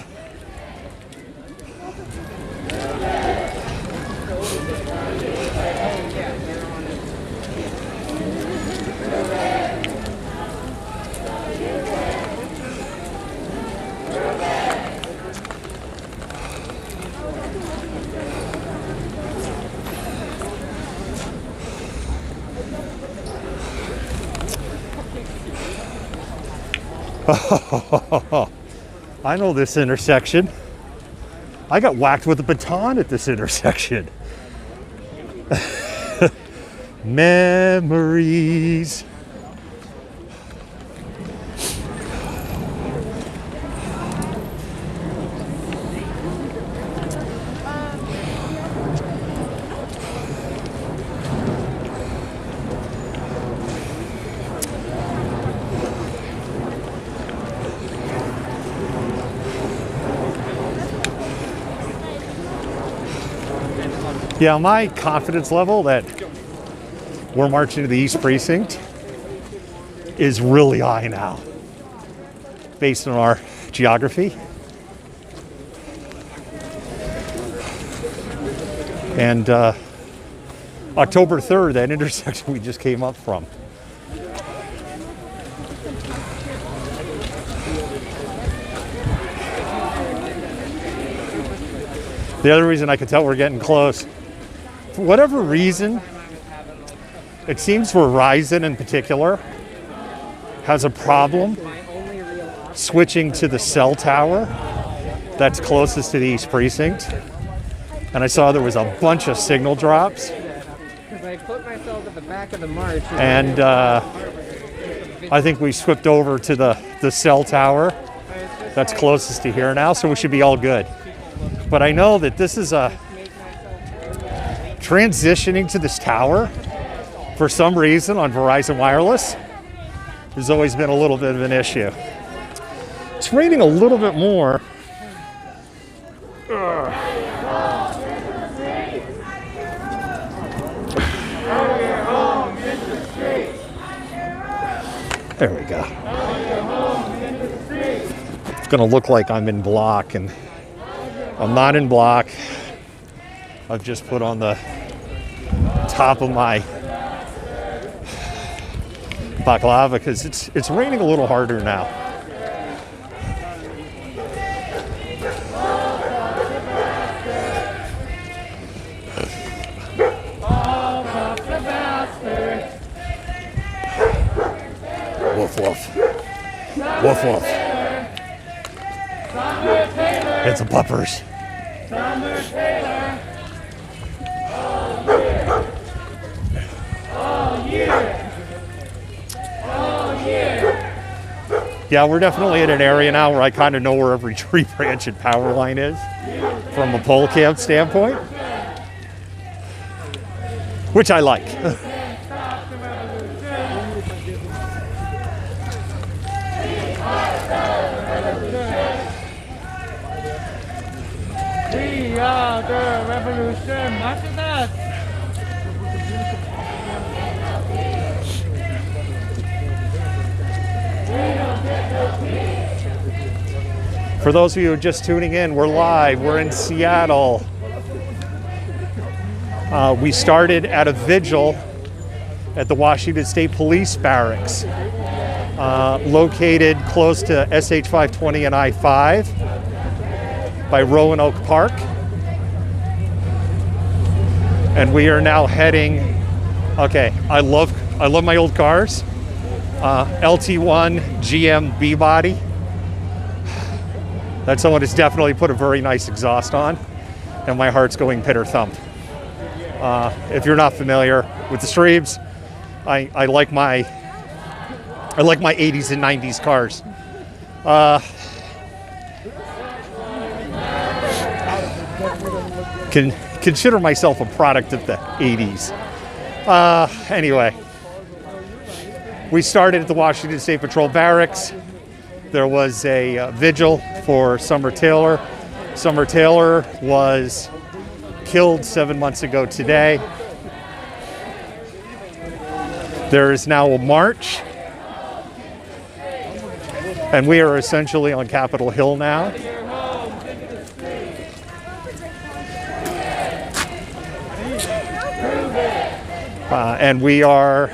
Speaker 1: I know this intersection. I got whacked with a baton at this intersection. Memories. Yeah, my confidence level that we're marching to the East Precinct is really high now, based on our geography. And October 3rd, that intersection we just came up from. The other reason I could tell we're getting close, for whatever reason, it seems Verizon in particular has a problem switching to the cell tower that's closest to the East Precinct. And I saw there was a bunch of signal drops.
Speaker 4: because I put myself at the back of the march.
Speaker 1: And I think we slipped over to the cell tower that's closest to here now, so we should be all good. But I know that this is transitioning to this tower for some reason on Verizon Wireless has always been a little bit of an issue. It's raining a little bit more. There we go. It's gonna look like I'm in block, and I'm not in block. I've just put on the top of my baklava because it's raining a little harder now. Woof woof. Woof woof. It's a puppers. Yeah, we're definitely in an area now where I kind of know where every tree branch and power line is from a pole camp standpoint, which I like.
Speaker 5: We are the revolution, march with us.
Speaker 1: For those of you who are just tuning in, we're live. We're in Seattle. We started at a vigil at the Washington State Police Barracks, located close to SH 520 and I-5 by Roanoke Park. And we are now heading, okay, I love my old cars. LT1 GM B-body. That someone has definitely put a very nice exhaust on, and my heart's going pitter thump. If you're not familiar with the streams, I like my 80s and 90s cars. Consider myself a product of the 80s. Anyway, we started at the Washington State Patrol Barracks. There was a vigil for Summer Taylor. Summer Taylor was killed 7 months ago today. There is now a march, and we are essentially on Capitol Hill now. And we are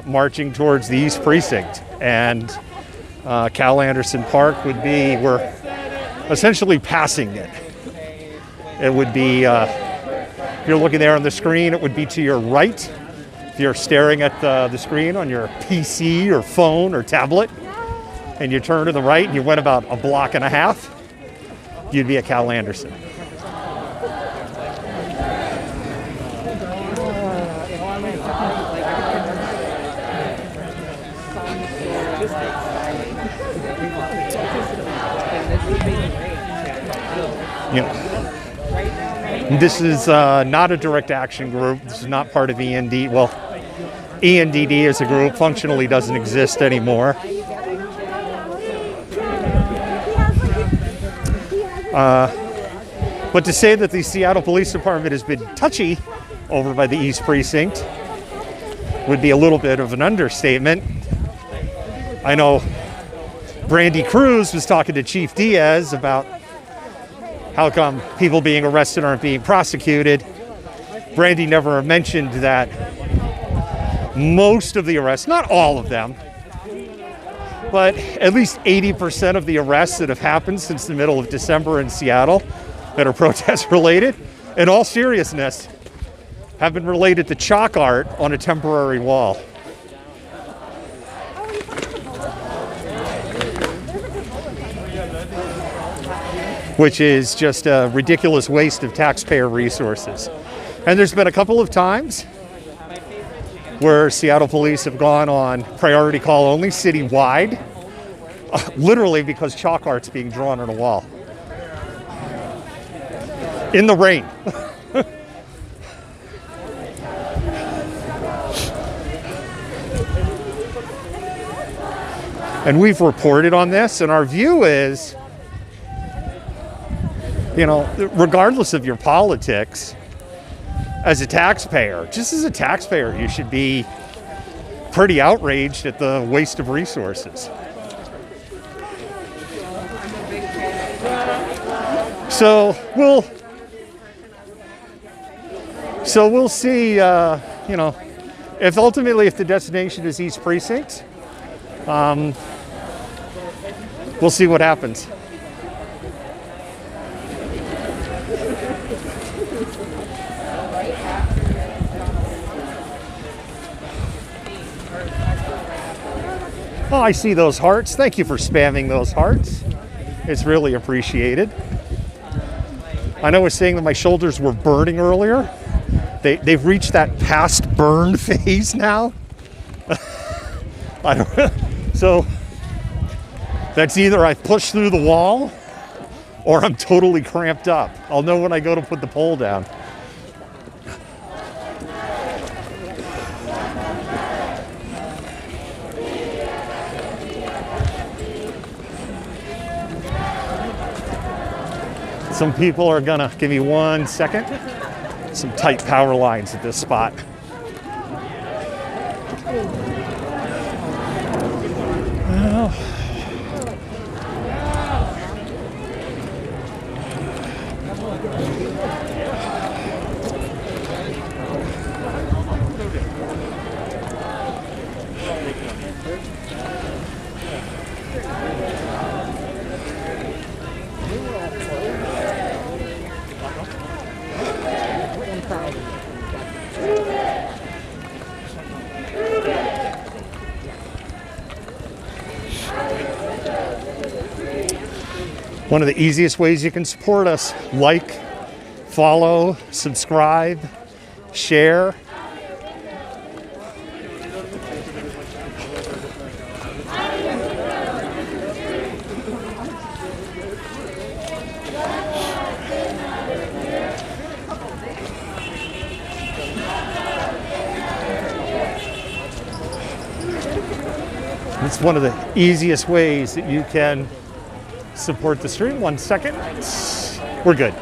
Speaker 1: marching towards the East Precinct, and Cal Anderson Park would be, we're essentially passing it. It would be, if you're looking there on the screen, it would be to your right. If you're staring at the screen on your PC or phone or tablet, and you turn to the right and you went about a block and a half, you'd be at Cal Anderson. This is not a direct action group. This is not part of END. Well, ENDD as a group functionally doesn't exist anymore. But to say that the Seattle Police Department has been touchy over by the East Precinct would be a little bit of an understatement. I know Brandy Cruz was talking to Chief Diaz about how come people being arrested aren't being prosecuted. Brandy never mentioned that most of the arrests, not all of them, but at least 80% of the arrests that have happened since the middle of December in Seattle that are protest related, in all seriousness, have been related to chalk art on a temporary wall. Which is just a ridiculous waste of taxpayer resources. And there's been a couple of times where Seattle police have gone on priority call only citywide, literally because chalk art's being drawn on a wall. In the rain. And we've reported on this, and our view is, you know, regardless of your politics, as a taxpayer, just as a taxpayer, you should be pretty outraged at the waste of resources. So we'll see, you know, if the destination is East Precinct, we'll see what happens. Oh, I see those hearts. Thank you for spamming those hearts. It's really appreciated. I know I was saying that my shoulders were burning earlier. They've reached that past burn phase now. So that's either I've pushed through the wall or I'm totally cramped up. I'll know when I go to put the pole down. Some people are gonna, give me 1 second, some tight power lines at this spot. Well, one of the easiest ways you can support us: like, follow, subscribe, share. It's one of the easiest ways that you can support the stream. 1 second. We're good.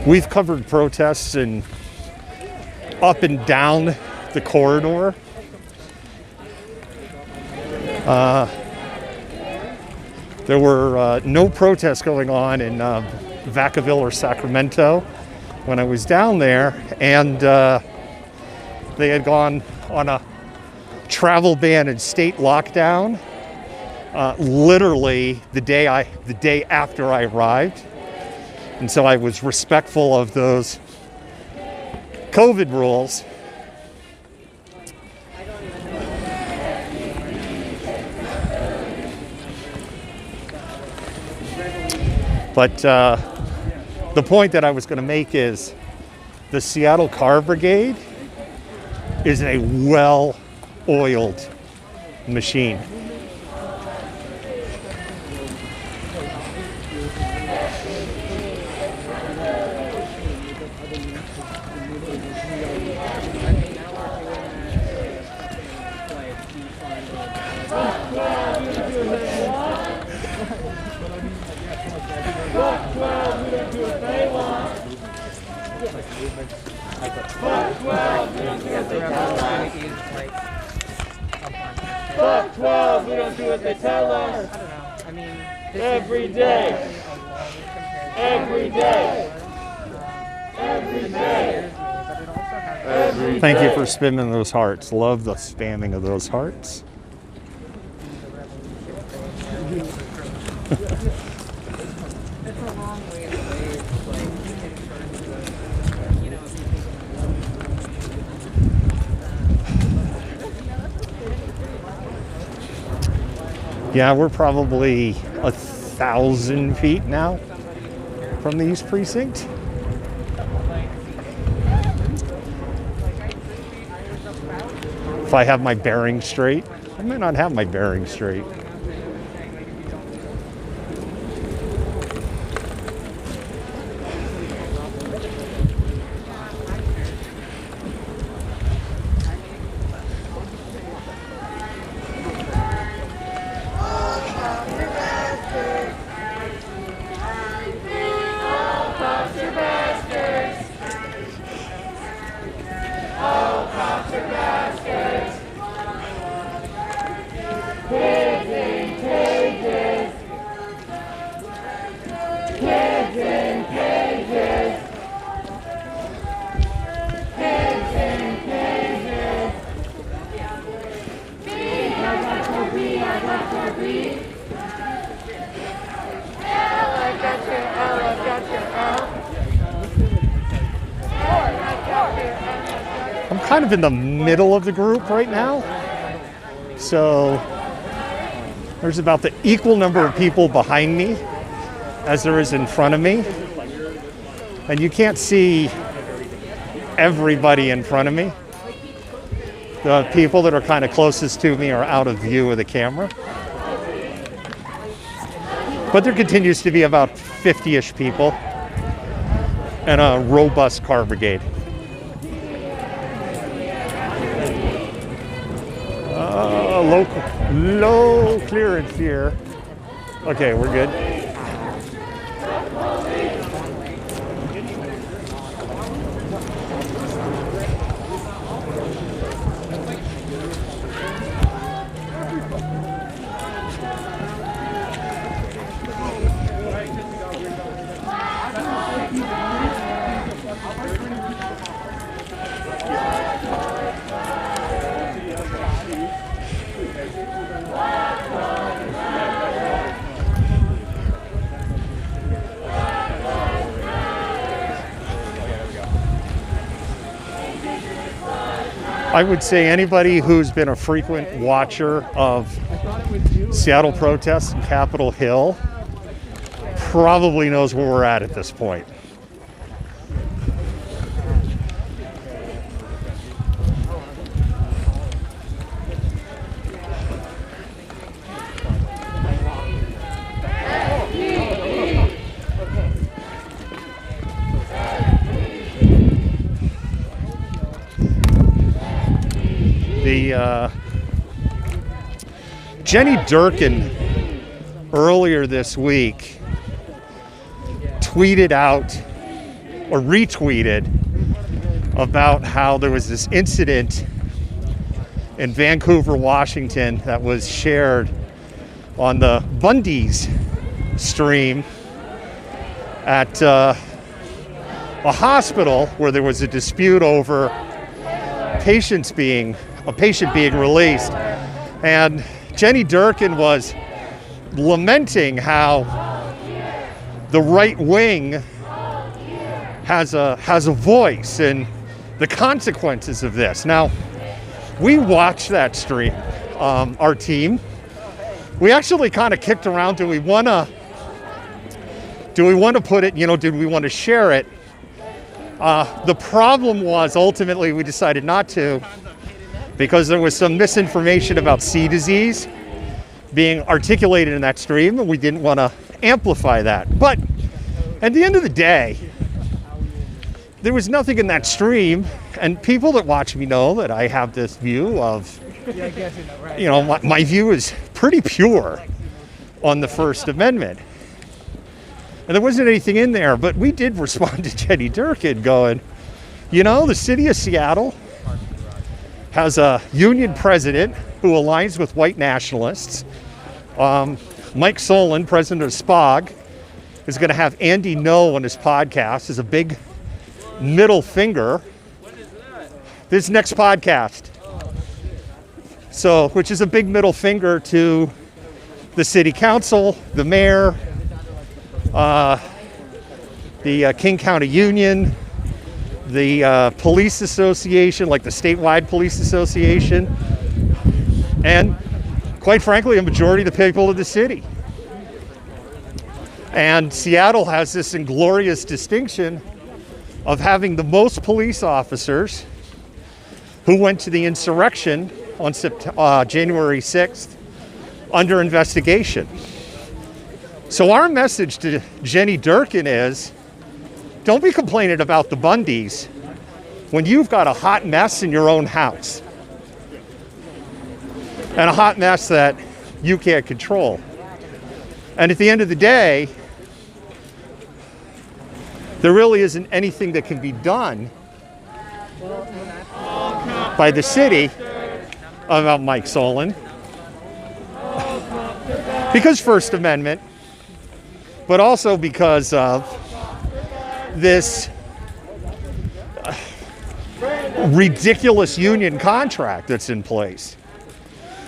Speaker 1: We've covered protests and up and down the corridor. There were no protests going on in Vacaville or Sacramento when I was down there, and they had gone on a travel ban and state lockdown literally the day after I arrived. And so I was respectful of those COVID rules. But the point that I was going to make is the Seattle Car Brigade is a well-oiled machine.
Speaker 5: Fuck 12, we don't do what they tell us. Every day. Every day. Every day. Every
Speaker 1: Thank you
Speaker 5: day.
Speaker 1: for spamming those hearts. Love the spamming of those hearts.
Speaker 4: It's a long way to wait, like, in terms of, you know,
Speaker 1: Yeah, we're probably 1,000 feet now from the East Precinct. If I have my bearings straight, I may not have my bearings straight. I'm kind of in the middle of the group right now. So there's about the equal number of people behind me as there is in front of me. And you can't see everybody in front of me. The people that are kind of closest to me are out of view of the camera. But there continues to be about 50-ish people and a robust car brigade. Low clearance here. Okay, we're good. I would say anybody who's been a frequent watcher of Seattle protests in Capitol Hill probably knows where we're at this point. Jenny Durkin earlier this week tweeted out or retweeted about how there was this incident in Vancouver, Washington that was shared on the Bundy's stream at a hospital where there was a dispute over a patient being released. And Jenny Durkin was lamenting how the right wing has a voice and the consequences of this. Now, we watched that stream, our team. We actually kind of kicked around, do we want to put it, did we want to share it? The problem was ultimately we decided not to, because there was some misinformation about C disease being articulated in that stream, and we didn't want to amplify that. But at the end of the day, there was nothing in that stream, and people that watch me know that I have this view of, my view is pretty pure on the First Amendment. And there wasn't anything in there, but we did respond to Jenny Durkin going, the city of Seattle has a union president who aligns with white nationalists. Mike Solon, president of SPOG, is going to have Andy Ngo on his podcast as a big middle finger. This next podcast. So, which is a big middle finger to the city council, the mayor, the King County Union, the police association, like the statewide police association, and quite frankly, a majority of the people of the city. And Seattle has this inglorious distinction of having the most police officers who went to the insurrection on January 6th under investigation. So our message to Jenny Durkin is, don't be complaining about the Bundys when you've got a hot mess in your own house. And a hot mess that you can't control. And at the end of the day, there really isn't anything that can be done by the city about Mike Solon. Because First Amendment, but also because of this ridiculous union contract that's in place.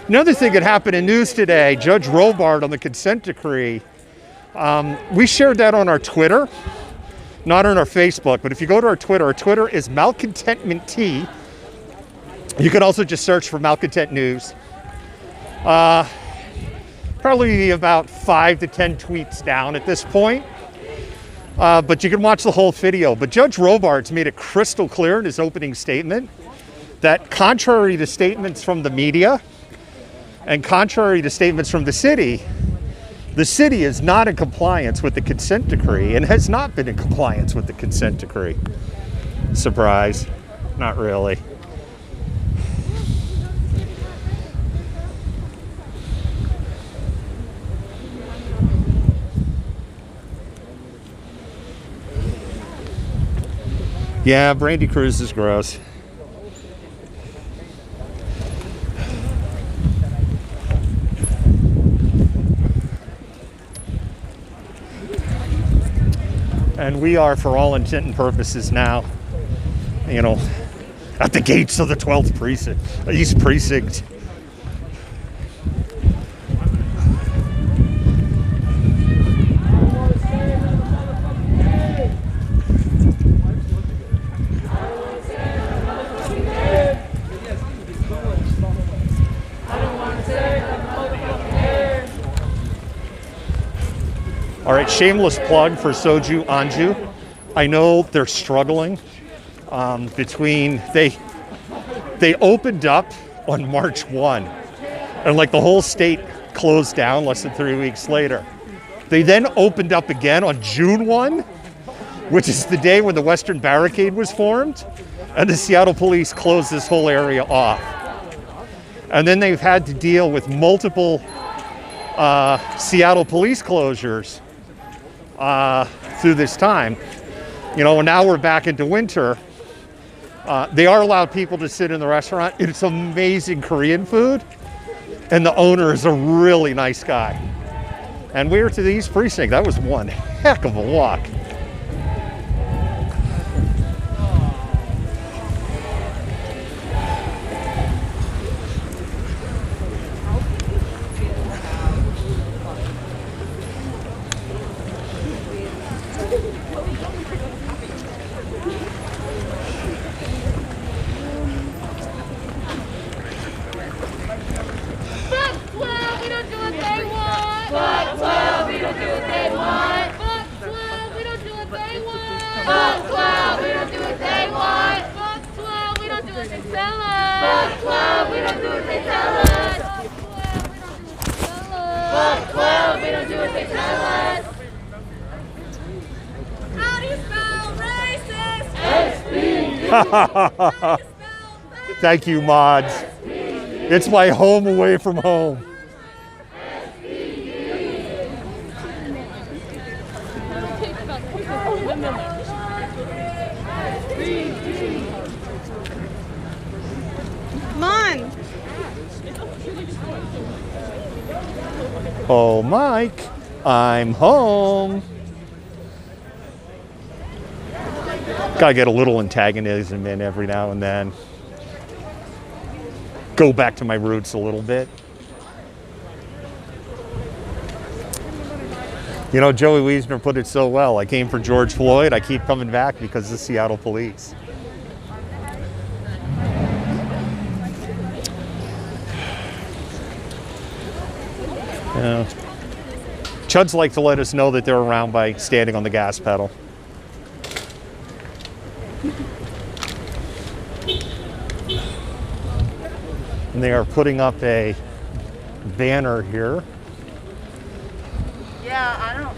Speaker 1: Another thing that happened in news today, Judge Robart on the consent decree, we shared that on our Twitter, not on our Facebook, but if you go to our Twitter is Malcontentment T. You can also just search for Malcontent News. Probably about 5 to 10 tweets down at this point. But you can watch the whole video. But Judge Robarts made it crystal clear in his opening statement that contrary to statements from the media and contrary to statements from the city is not in compliance with the consent decree and has not been in compliance with the consent decree. Surprise. Not really. Yeah, Brandy Cruz is gross. And we are, for all intent and purposes now, you know, at the gates of the 12th precinct, East Precinct. All right, shameless plug for Soju Anju. I know they're struggling they opened up on March 1 and like the whole state closed down less than 3 weeks later. They then opened up again on June 1, which is the day when the Western Barricade was formed, and the Seattle police closed this whole area off. And then they've had to deal with multiple Seattle police closures through this time. You know, and now we're back into winter. They are allowed people to sit in the restaurant. It's amazing Korean food, and the owner is a really nice guy. And we were to the East Precinct. That was one heck of a walk. Thank you, mods. It's my home away from home.
Speaker 6: Come on.
Speaker 1: Oh, Mike, I'm home. Gotta get a little antagonism in every now and then. Go back to my roots a little bit. You know, Joey Wiesner put it so well. I came for George Floyd. I keep coming back because of the Seattle police. Yeah. Chuds like to let us know that they're around by standing on the gas pedal. And they are putting up a banner here.
Speaker 7: Yeah, I don't know.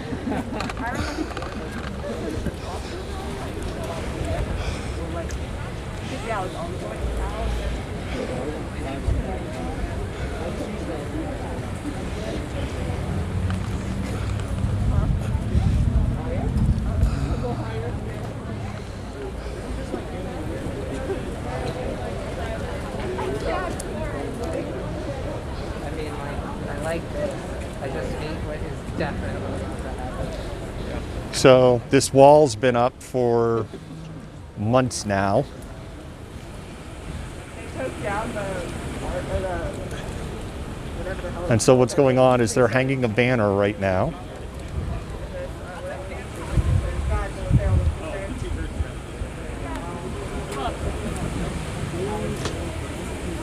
Speaker 4: I like this. I just hate what is definitely going to happen.
Speaker 1: So this wall's been up for months now.
Speaker 7: They took down whatever the hell.
Speaker 1: And so what's going on is they're hanging a banner right now.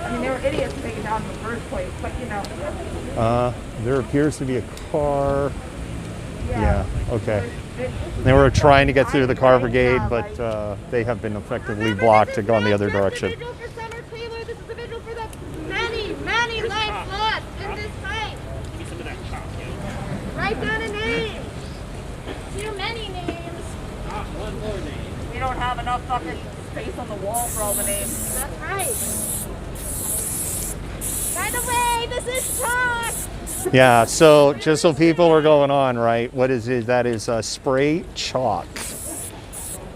Speaker 7: I mean, they were idiots to take it down in the first place, but you know.
Speaker 1: There appears to be a car. Yeah, okay. They were trying to get through the car brigade, but they have been effectively blocked to go in the other direction.
Speaker 2: This is a vigil for Summer Taylor. This is a vigil for the many, many lives lost in this fight. Write down a name. Too many names.
Speaker 5: One more name.
Speaker 7: We don't have enough fucking space on the wall for all the names.
Speaker 2: That's right. By the way, this is chalk.
Speaker 1: Yeah, so just so people are going on, right? What is it? That is spray chalk.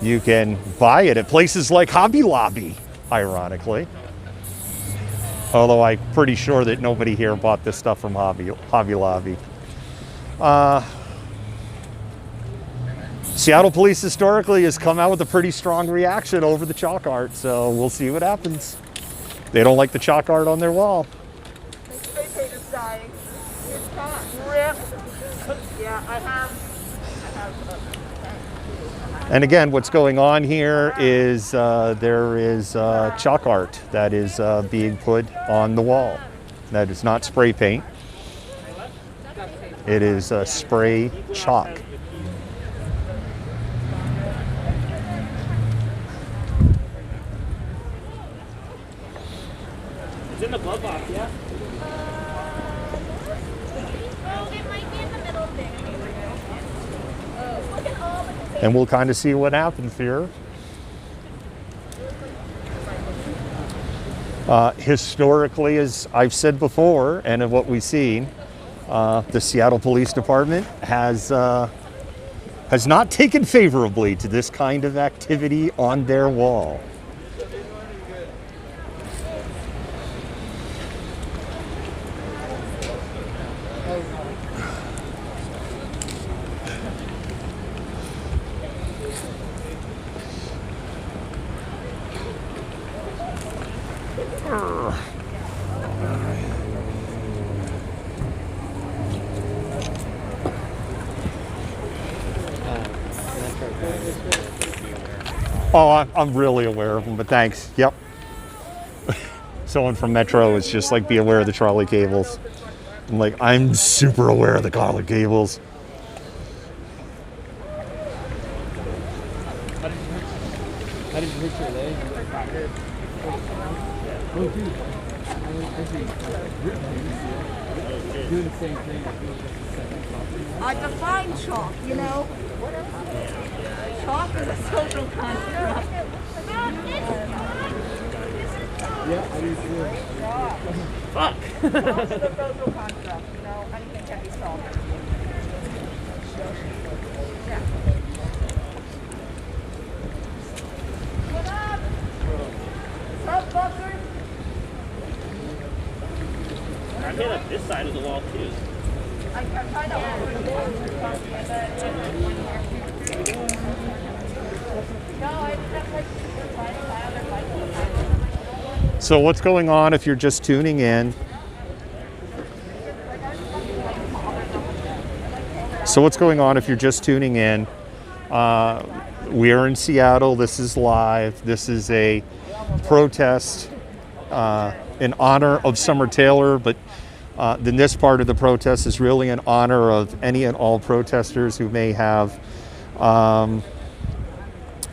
Speaker 1: You can buy it at places like Hobby Lobby, ironically. Although I'm pretty sure that nobody here bought this stuff from Hobby Lobby. Seattle police historically has come out with a pretty strong reaction over the chalk art, so we'll see what happens. They don't like the chalk art on their wall.
Speaker 7: The spray paint is dying. It's not ripped. Yeah, I have.
Speaker 1: And again, what's going on here is there is chalk art that is being put on the wall. That is not spray paint. It is spray chalk.
Speaker 5: It's in the glove box, yeah?
Speaker 2: Oh, it might be in the middle there. Look at all the
Speaker 1: And we'll kind of see what happens here. Historically, as I've said before, and of what we've seen, the Seattle Police Department has not taken favorably to this kind of activity on their wall. Oh, I'm really aware of them, but thanks. Yep. Someone from Metro is just like, be aware of the trolley cables. I'm like, I'm super aware of the trolley cables.
Speaker 5: How did you hurt your leg? Oh, dude. Doing the same thing.
Speaker 7: I define chalk, you know? Chalk is a social construct.
Speaker 5: Yeah, I do too.
Speaker 7: Fuck! Chalk is a social construct, you know? Anything can be chalk. Yeah. What up? What's up, fucker?
Speaker 5: I hit up this side of the wall too.
Speaker 7: I'm trying to open the door. No, I just like
Speaker 1: So what's going on if you're just tuning in? So what's going on if you're just tuning in? We are in Seattle. This is live. This is a protest in honor of Summer Taylor, but then this part of the protest is really in honor of any and all protesters who may have,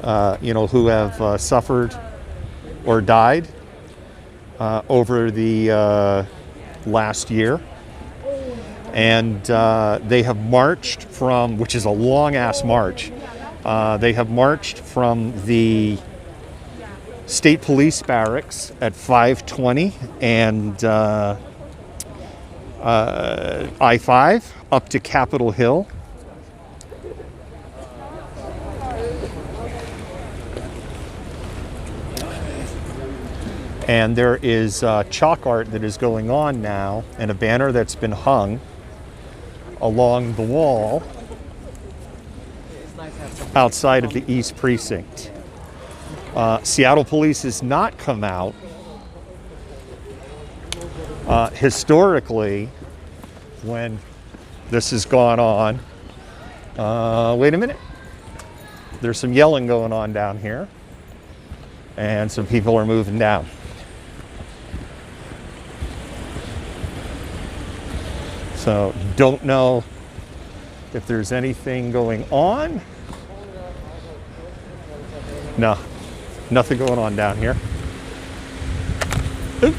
Speaker 1: who have suffered or died over the last year. And they have marched from, which is a long ass march, they have marched from the State Police Barracks at 520 and I-5 up to Capitol Hill. And there is chalk art that is going on now and a banner that's been hung along the wall outside of the East Precinct. Seattle Police has not come out. Historically, when this has gone on, wait a minute, there's some yelling going on down here and some people are moving down. So don't know if there's anything going on. No, nothing going on down here. Oop.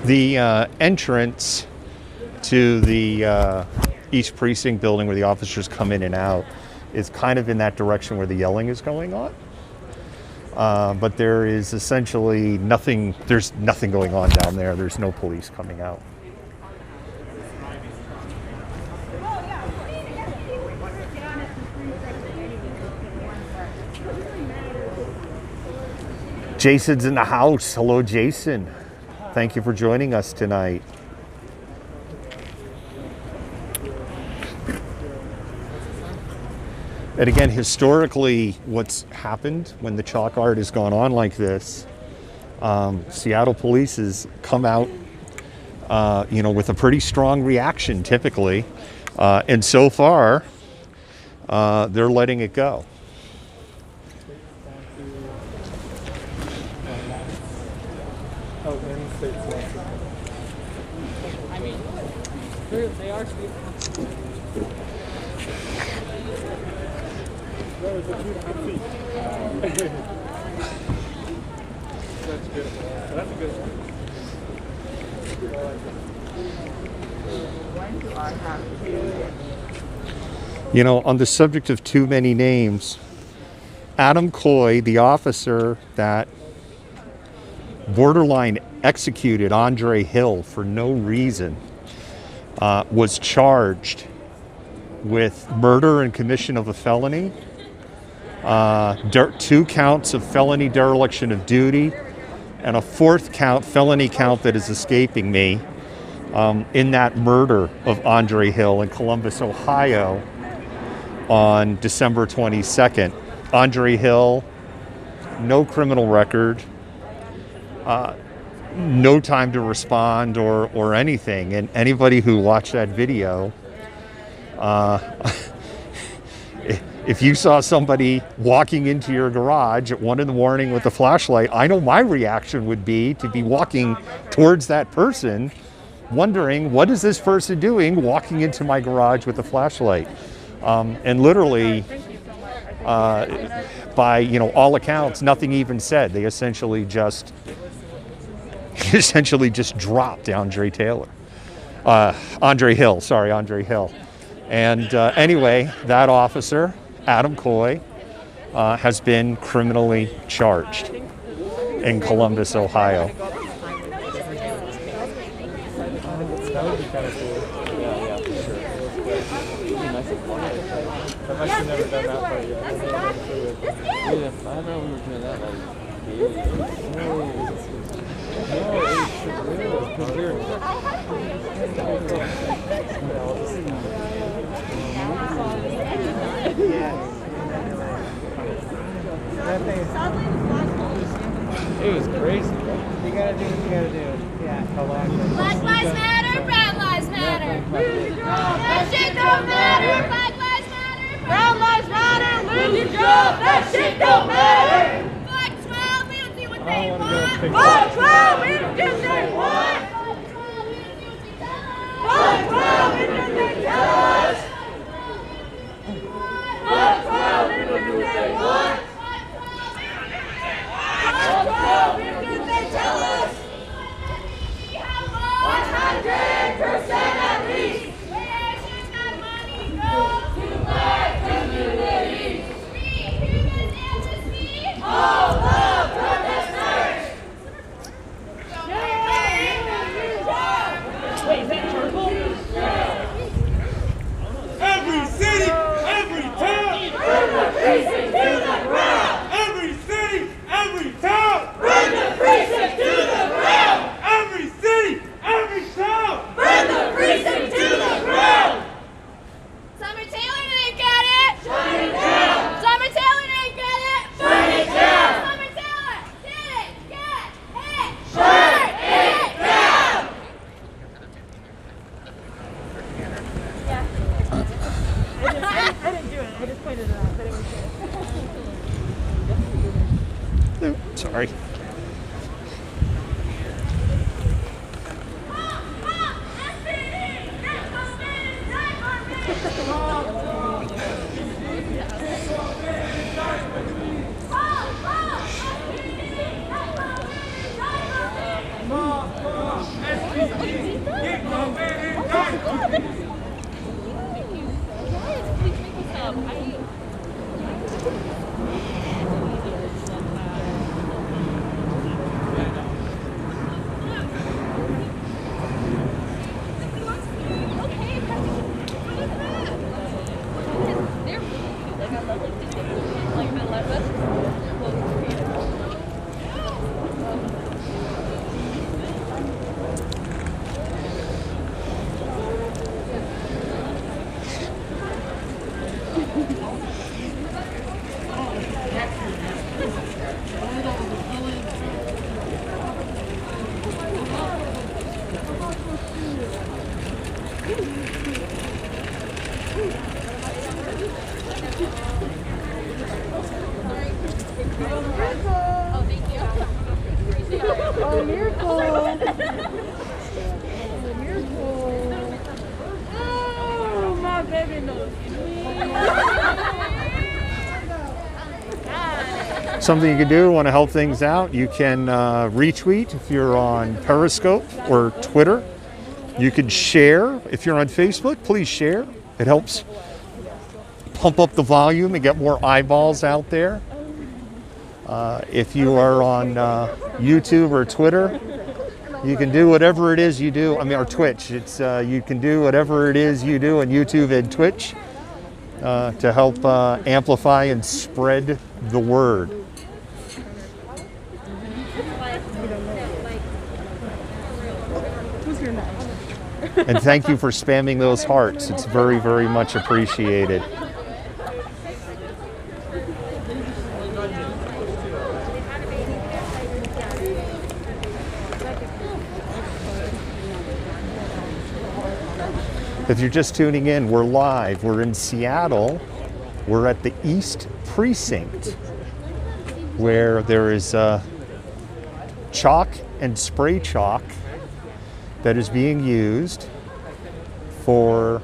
Speaker 1: The entrance to the East Precinct building where the officers come in and out is kind of in that direction where the yelling is going on. But there is essentially nothing, there's nothing going on down there. There's no police coming out. Jason's in the house. Hello, Jason. Thank you for joining us tonight. And again, historically, what's happened when the chalk art has gone on like this, Seattle police has come out, with a pretty strong reaction typically. And so far, they're letting it go.
Speaker 5: They are sweet. That's good. That's a good one.
Speaker 1: On the subject of too many names, Adam Coy, the officer that borderline executed Andre Hill for no reason, was charged with murder and commission of a felony, 2 counts of felony dereliction of duty, and a 4th count, felony count that is escaping me, in that murder of Andre Hill in Columbus, Ohio on December 22nd. Andre Hill, no criminal record, no time to respond or anything. And anybody who watched that video, If you saw somebody walking into your garage at 1 a.m. with a flashlight, I know my reaction would be to be walking towards that person, wondering, what is this person doing walking into my garage with a flashlight? And literally, by all accounts, nothing even said. They essentially just dropped Andre Hill. And anyway, that officer, Adam Coy, has been criminally charged in Columbus, Ohio.
Speaker 5: I've actually never done that part yet. I've never been through it. Yeah, I know we were doing that like daily. No, it's real. Because it was crazy.
Speaker 8: You gotta do what you gotta do. Yeah.
Speaker 2: Black lives matter, brown lives matter. That shit don't matter. Black lives matter, brown lives matter. Lose your job, that shit don't matter. Black 12, we don't do what they want. Black 12, we don't do what they want. Black 12, we don't do what they tell us. Black 12, we don't do what they want. Black 12, we don't do what they tell us. 100% at least. Where should that money go? To black communities. We humans and to see all the protesters.
Speaker 5: wait, is that charcoal? Every city, every town. Burn the precinct to the ground. Every city, every town. Burn the precinct to the ground. Every city, every town.
Speaker 2: Burn the precinct to the ground. Summer Taylor didn't get it. Shut it down. Summer Taylor didn't get it. Shut it down. Summer Taylor didn't get it. Shut it down.
Speaker 7: I didn't do it. I just pointed it out, but it was good.
Speaker 1: Sorry.
Speaker 7: Oh, miracle. Miracle. Oh, my baby knows
Speaker 1: Something you can do, want to help things out, you can retweet if you're on Periscope or Twitter. You can share. If you're on Facebook, please share. It helps pump up the volume and get more eyeballs out there. If you are on YouTube or Twitter, you can do whatever it is you do. Or Twitch. It's you can do whatever it is you do on YouTube and Twitch to help amplify and spread the word. And thank you for spamming those hearts. It's very, very much appreciated. If you're just tuning in, we're live. We're in Seattle We're at the East Precinct, where there is chalk and spray chalk that is being used for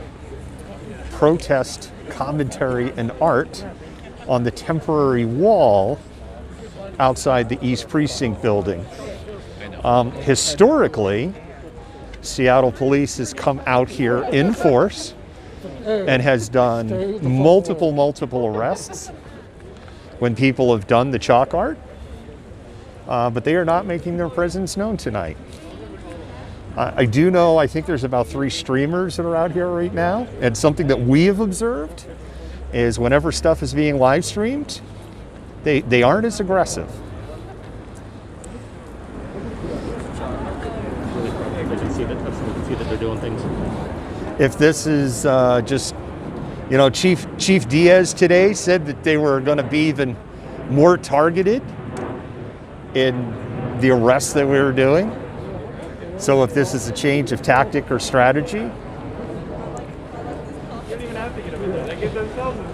Speaker 1: protest commentary and art on the temporary wall outside the East Precinct building. Historically, Seattle Police has come out here in force and has done multiple arrests when people have done the chalk art, but they are not making their presence known tonight. I do know, I think there's about 3 streamers that are out here right now, and something that we have observed is whenever stuff is being live streamed, they aren't as aggressive.
Speaker 9: They can see that they're doing things.
Speaker 1: If this is just, you know, Chief Diaz today said that they were going to be even more targeted in the arrests that we were doing. So if this is a change of tactic or strategy.
Speaker 5: You don't even have to get them in there. They get themselves in there.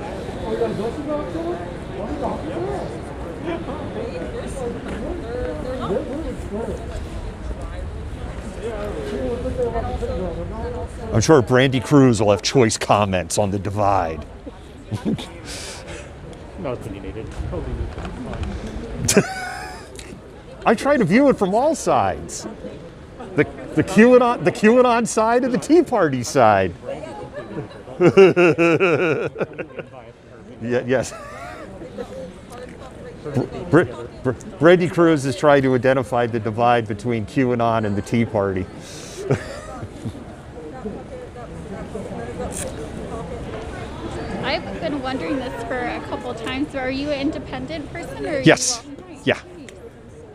Speaker 1: I'm sure Brandy Cruz will have choice comments on the divide.
Speaker 9: No opinionated.
Speaker 1: I try to view it from all sides. The QAnon side and the Tea Party side. Yes. Brandy Cruz is trying to identify the divide between QAnon and the Tea Party.
Speaker 2: I've been wondering this for a couple times. Are you an independent person? Or
Speaker 1: Yes. Yeah.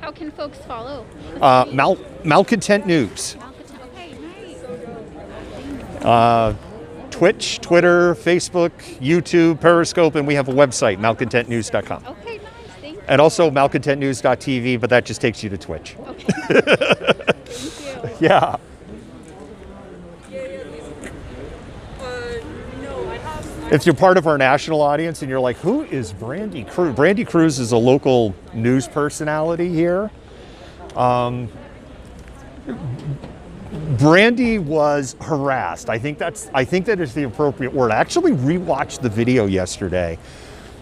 Speaker 2: How can folks follow?
Speaker 1: Malcontent News.
Speaker 2: Okay, nice.
Speaker 1: Twitch, Twitter, Facebook, YouTube, Periscope, and we have a website, malcontentnews.com.
Speaker 2: Okay, nice. Thank you.
Speaker 1: And also malcontentnews.tv, but that just takes you to Twitch.
Speaker 2: Okay. Thank you.
Speaker 1: Yeah. If you're part of our national audience and you're like, who is Brandy Cruz? Brandy Cruz is a local news personality here. Brandy was harassed. I think that is the appropriate word. I actually rewatched the video yesterday.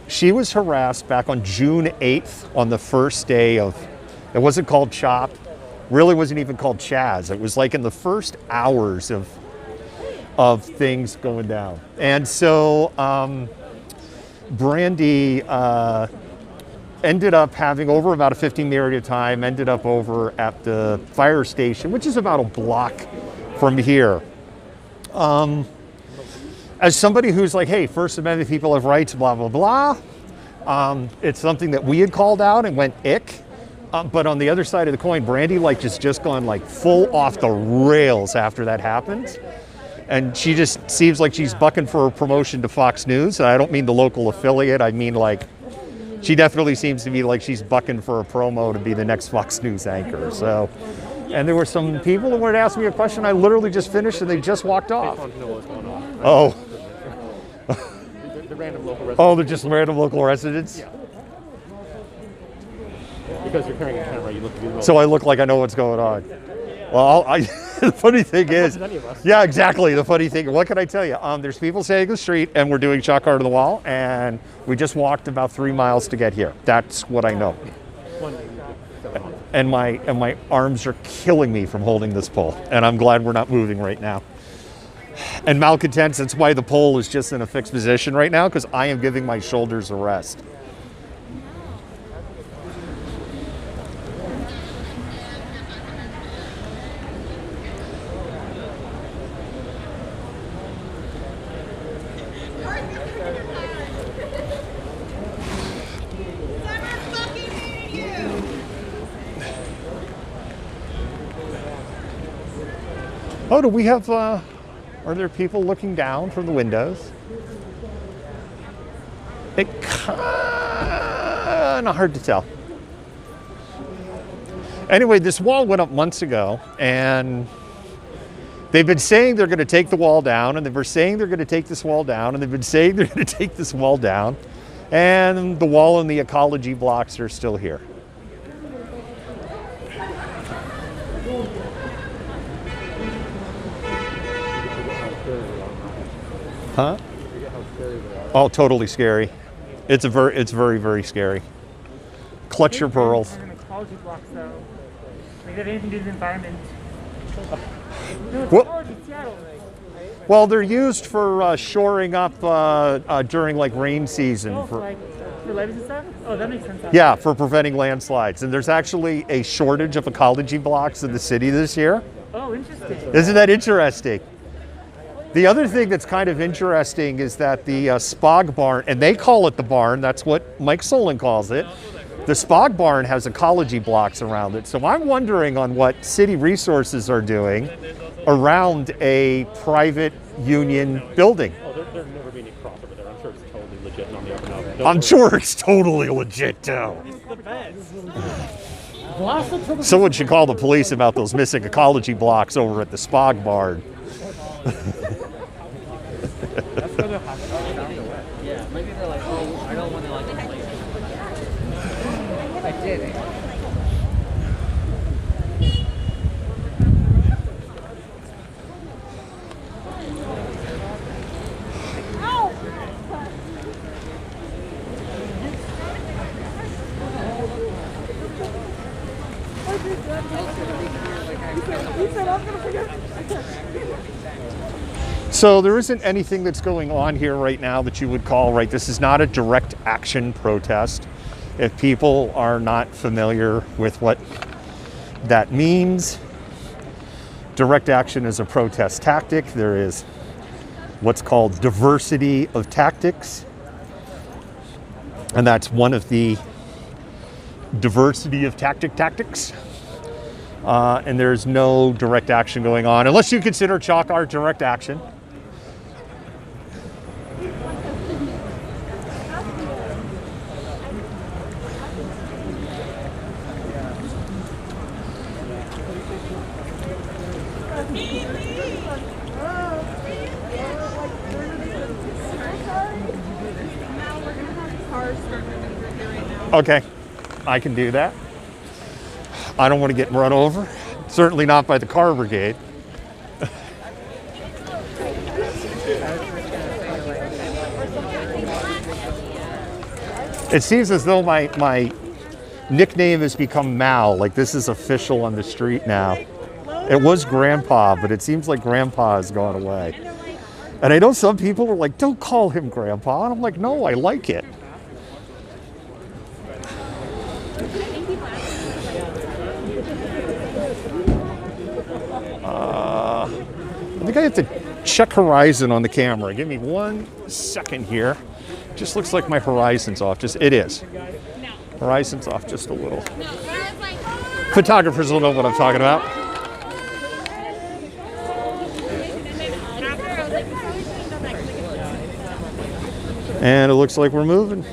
Speaker 1: She was harassed back on June 8th on the first day of, it wasn't called CHOP, really wasn't even called Chaz. It was like in the first hours of things going down. And so Brandy ended up having, over about a 15 minute of time, ended up over at the fire station, which is about a block from here. As somebody who's like, hey, First Amendment people have rights, blah, blah, blah. It's something that we had called out and went ick. But on the other side of the coin, Brandy just gone like full off the rails after that happened. And she just seems like she's bucking for a promotion to Fox News. And I don't mean the local affiliate. I mean, like, she definitely seems to be like she's bucking for a promo to be the next Fox News anchor. So, and there were some people who wanted to ask me a question. I literally just finished and they just walked off.
Speaker 9: They want to know what's going on.
Speaker 1: Oh.
Speaker 9: The random local residents.
Speaker 1: Oh, they're just random local residents?
Speaker 9: Yeah. Because you're carrying a camera, you look beautiful.
Speaker 1: So I look like I know what's going on. Well, the funny thing is,
Speaker 9: any of us.
Speaker 1: yeah, exactly. The funny thing, what can I tell you? There's people standing in the street and we're doing chalk art on the wall, and we just walked about 3 miles to get here. That's what I know. And my arms are killing me from holding this pole, and I'm glad we're not moving right now. And malcontents, that's why the pole is just in a fixed position right now, because I am giving my shoulders a rest. Oh, do we have, are there people looking down from the windows? It kind of hard to tell. Anyway, this wall went up months ago, and They've been saying they're going to take the wall down, and they've been saying they're going to take this wall down, and they've been saying they're going to take this wall down, and the wall and the ecology blocks are still here. Huh? Oh, totally scary. It's very, very scary. Clutch your pearls.
Speaker 10: Ecology blocks, though. Like, they have anything to do with the environment. No, it's
Speaker 1: Well-
Speaker 10: ecology, Seattle.
Speaker 1: Well, they're used for shoring up during like rain season.
Speaker 10: Oh, like for levees and stuff? Oh, that makes sense.
Speaker 1: Yeah, for preventing landslides. And there's actually a shortage of ecology blocks in the city this year.
Speaker 10: Oh, interesting.
Speaker 1: Isn't that interesting? The other thing that's kind of interesting is that the Spog barn, and they call it the barn, that's what Mike Solon calls it. The Spog barn has ecology blocks around it. So I'm wondering on what city resources are doing around a private union building.
Speaker 9: Oh, there'll never be any crossover there. I'm sure it's totally legit and on the up and up.
Speaker 1: I'm sure it's totally legit too. Someone should call the police about those missing ecology blocks over at the Spog barn.
Speaker 4: Yeah, maybe they're like, oh, I don't want to like complain. I did it.
Speaker 1: So there isn't anything that's going on here right now that you would call, right, this is not a direct action protest. If people are not familiar with what that means, direct action is a protest tactic. There is what's called diversity of tactics. And that's one of the diversity of tactics. And there's no direct action going on, unless you consider chalk art direct action. Okay, I can do that. I don't want to get run over. Certainly not by the car brigade. It seems as though my nickname has become Mal. Like this is official on the street now. It was Grandpa, but it seems like Grandpa has gone away. And I know some people are like, don't call him Grandpa. And I'm like, no, I like it. I think I have to check horizon on the camera. Give me 1 second here. Just looks like my horizon's off. It is. Horizon's off just a little. Photographers will know what I'm talking about. And it looks like we're moving.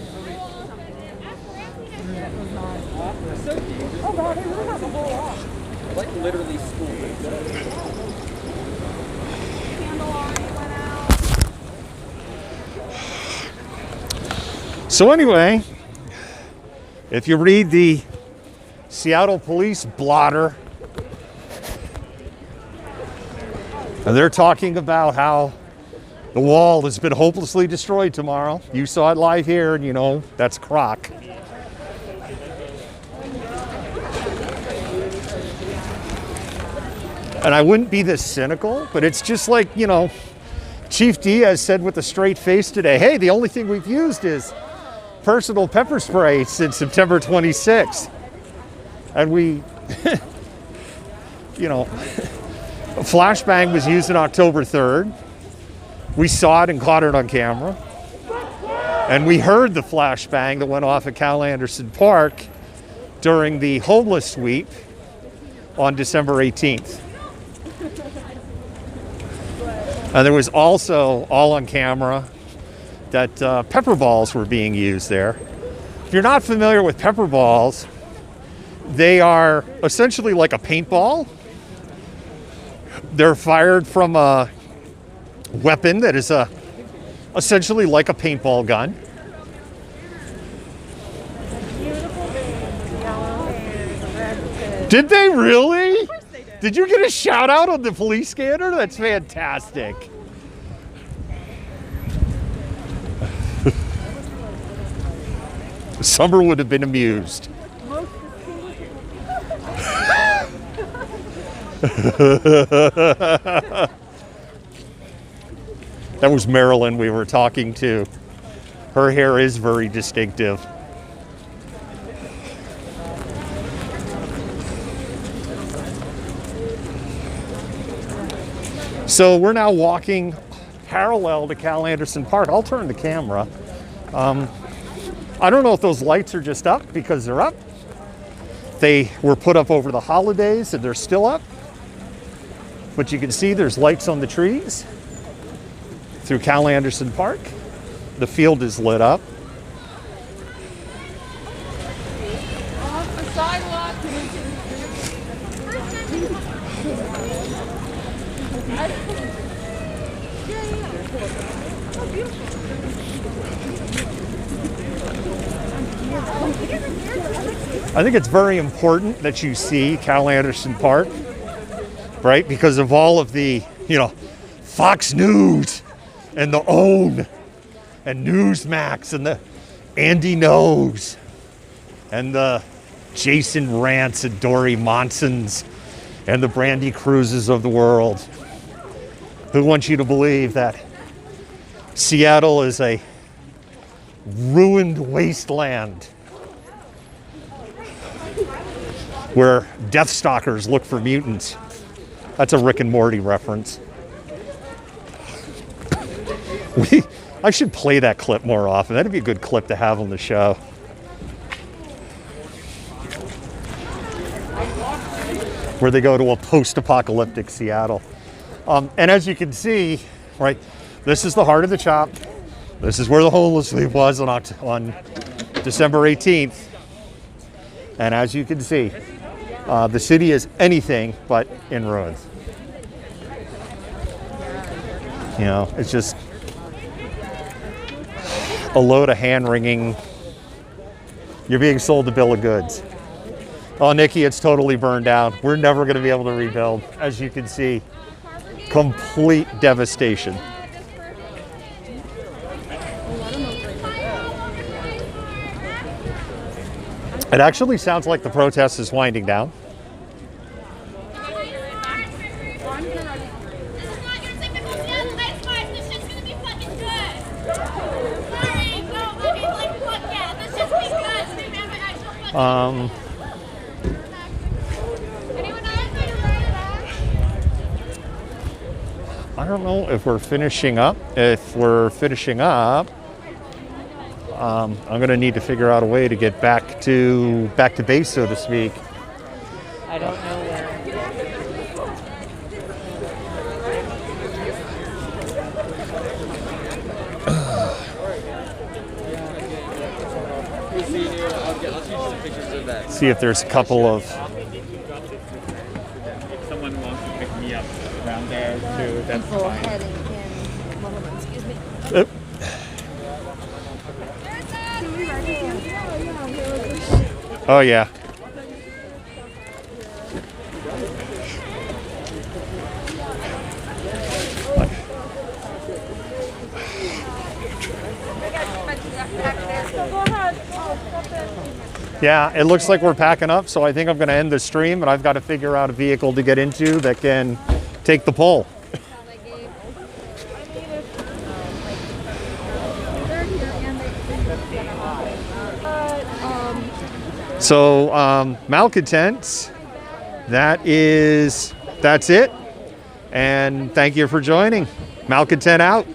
Speaker 4: Like literally school.
Speaker 1: So anyway, if you read the Seattle Police blotter, and they're talking about how the wall has been hopelessly destroyed tomorrow. You saw it live here, and you know that's crock. And I wouldn't be this cynical, but it's just like, you know, Chief Diaz said with a straight face today, hey, the only thing we've used is personal pepper spray since September 26th. And we, you know, a flashbang was used on October 3rd. We saw it and caught it on camera. And we heard the flashbang that went off at Cal Anderson Park during the homeless sweep on December 18th. And there was also, all on camera, that pepper balls were being used there. If you're not familiar with pepper balls, they are essentially like a paintball, They're fired from a weapon that is essentially like a paintball gun. Did they really?
Speaker 6: Of course they did.
Speaker 1: Did you get a shout out on the police scanner? That's fantastic. Summer would have been amused. That was Marilyn we were talking to. Her hair is very distinctive. So we're now walking parallel to Cal Anderson Park. I'll turn the camera. I don't know if those lights are just up because they're up. They were put up over the holidays and they're still up. But you can see there's lights on the trees through Cal Anderson Park. The field is lit up.
Speaker 7: Off the sidewalk.
Speaker 1: I think it's very important that you see Cal Anderson Park, right? Because of all of the, Fox News and the OWN and Newsmax and the Andy Knows and the Jason Rants and Dory Monsons and the Brandy Cruzes of the world, who wants you to believe that Seattle is a ruined wasteland where Death Stalkers look for mutants. That's a Rick and Morty reference. I should play that clip more often. That'd be a good clip to have on the show. Where they go to a post-apocalyptic Seattle. And as you can see, right, this is the heart of the Chop. This is where the homeless league was on December 18th. And as you can see, the city is anything but in ruins. It's just a load of hand-wringing. You're being sold a bill of goods. Oh, Nikki, it's totally burned down. We're never going to be able to rebuild. As you can see, complete devastation. It actually sounds like the protest is winding down. I don't know if we're finishing up. If we're finishing up, I'm going to need to figure out a way to get back to base, so to speak.
Speaker 4: I don't know where.
Speaker 1: See if there's a couple of.
Speaker 10: If someone wants to pick me up around there too, that's fine.
Speaker 2: Excuse me.
Speaker 1: Oh yeah. Yeah, it looks like we're packing up, so I think I'm going to end the stream, and I've got to figure out a vehicle to get into that can take the pole. So, Malcontent, that's it. And thank you for joining. Malcontent out.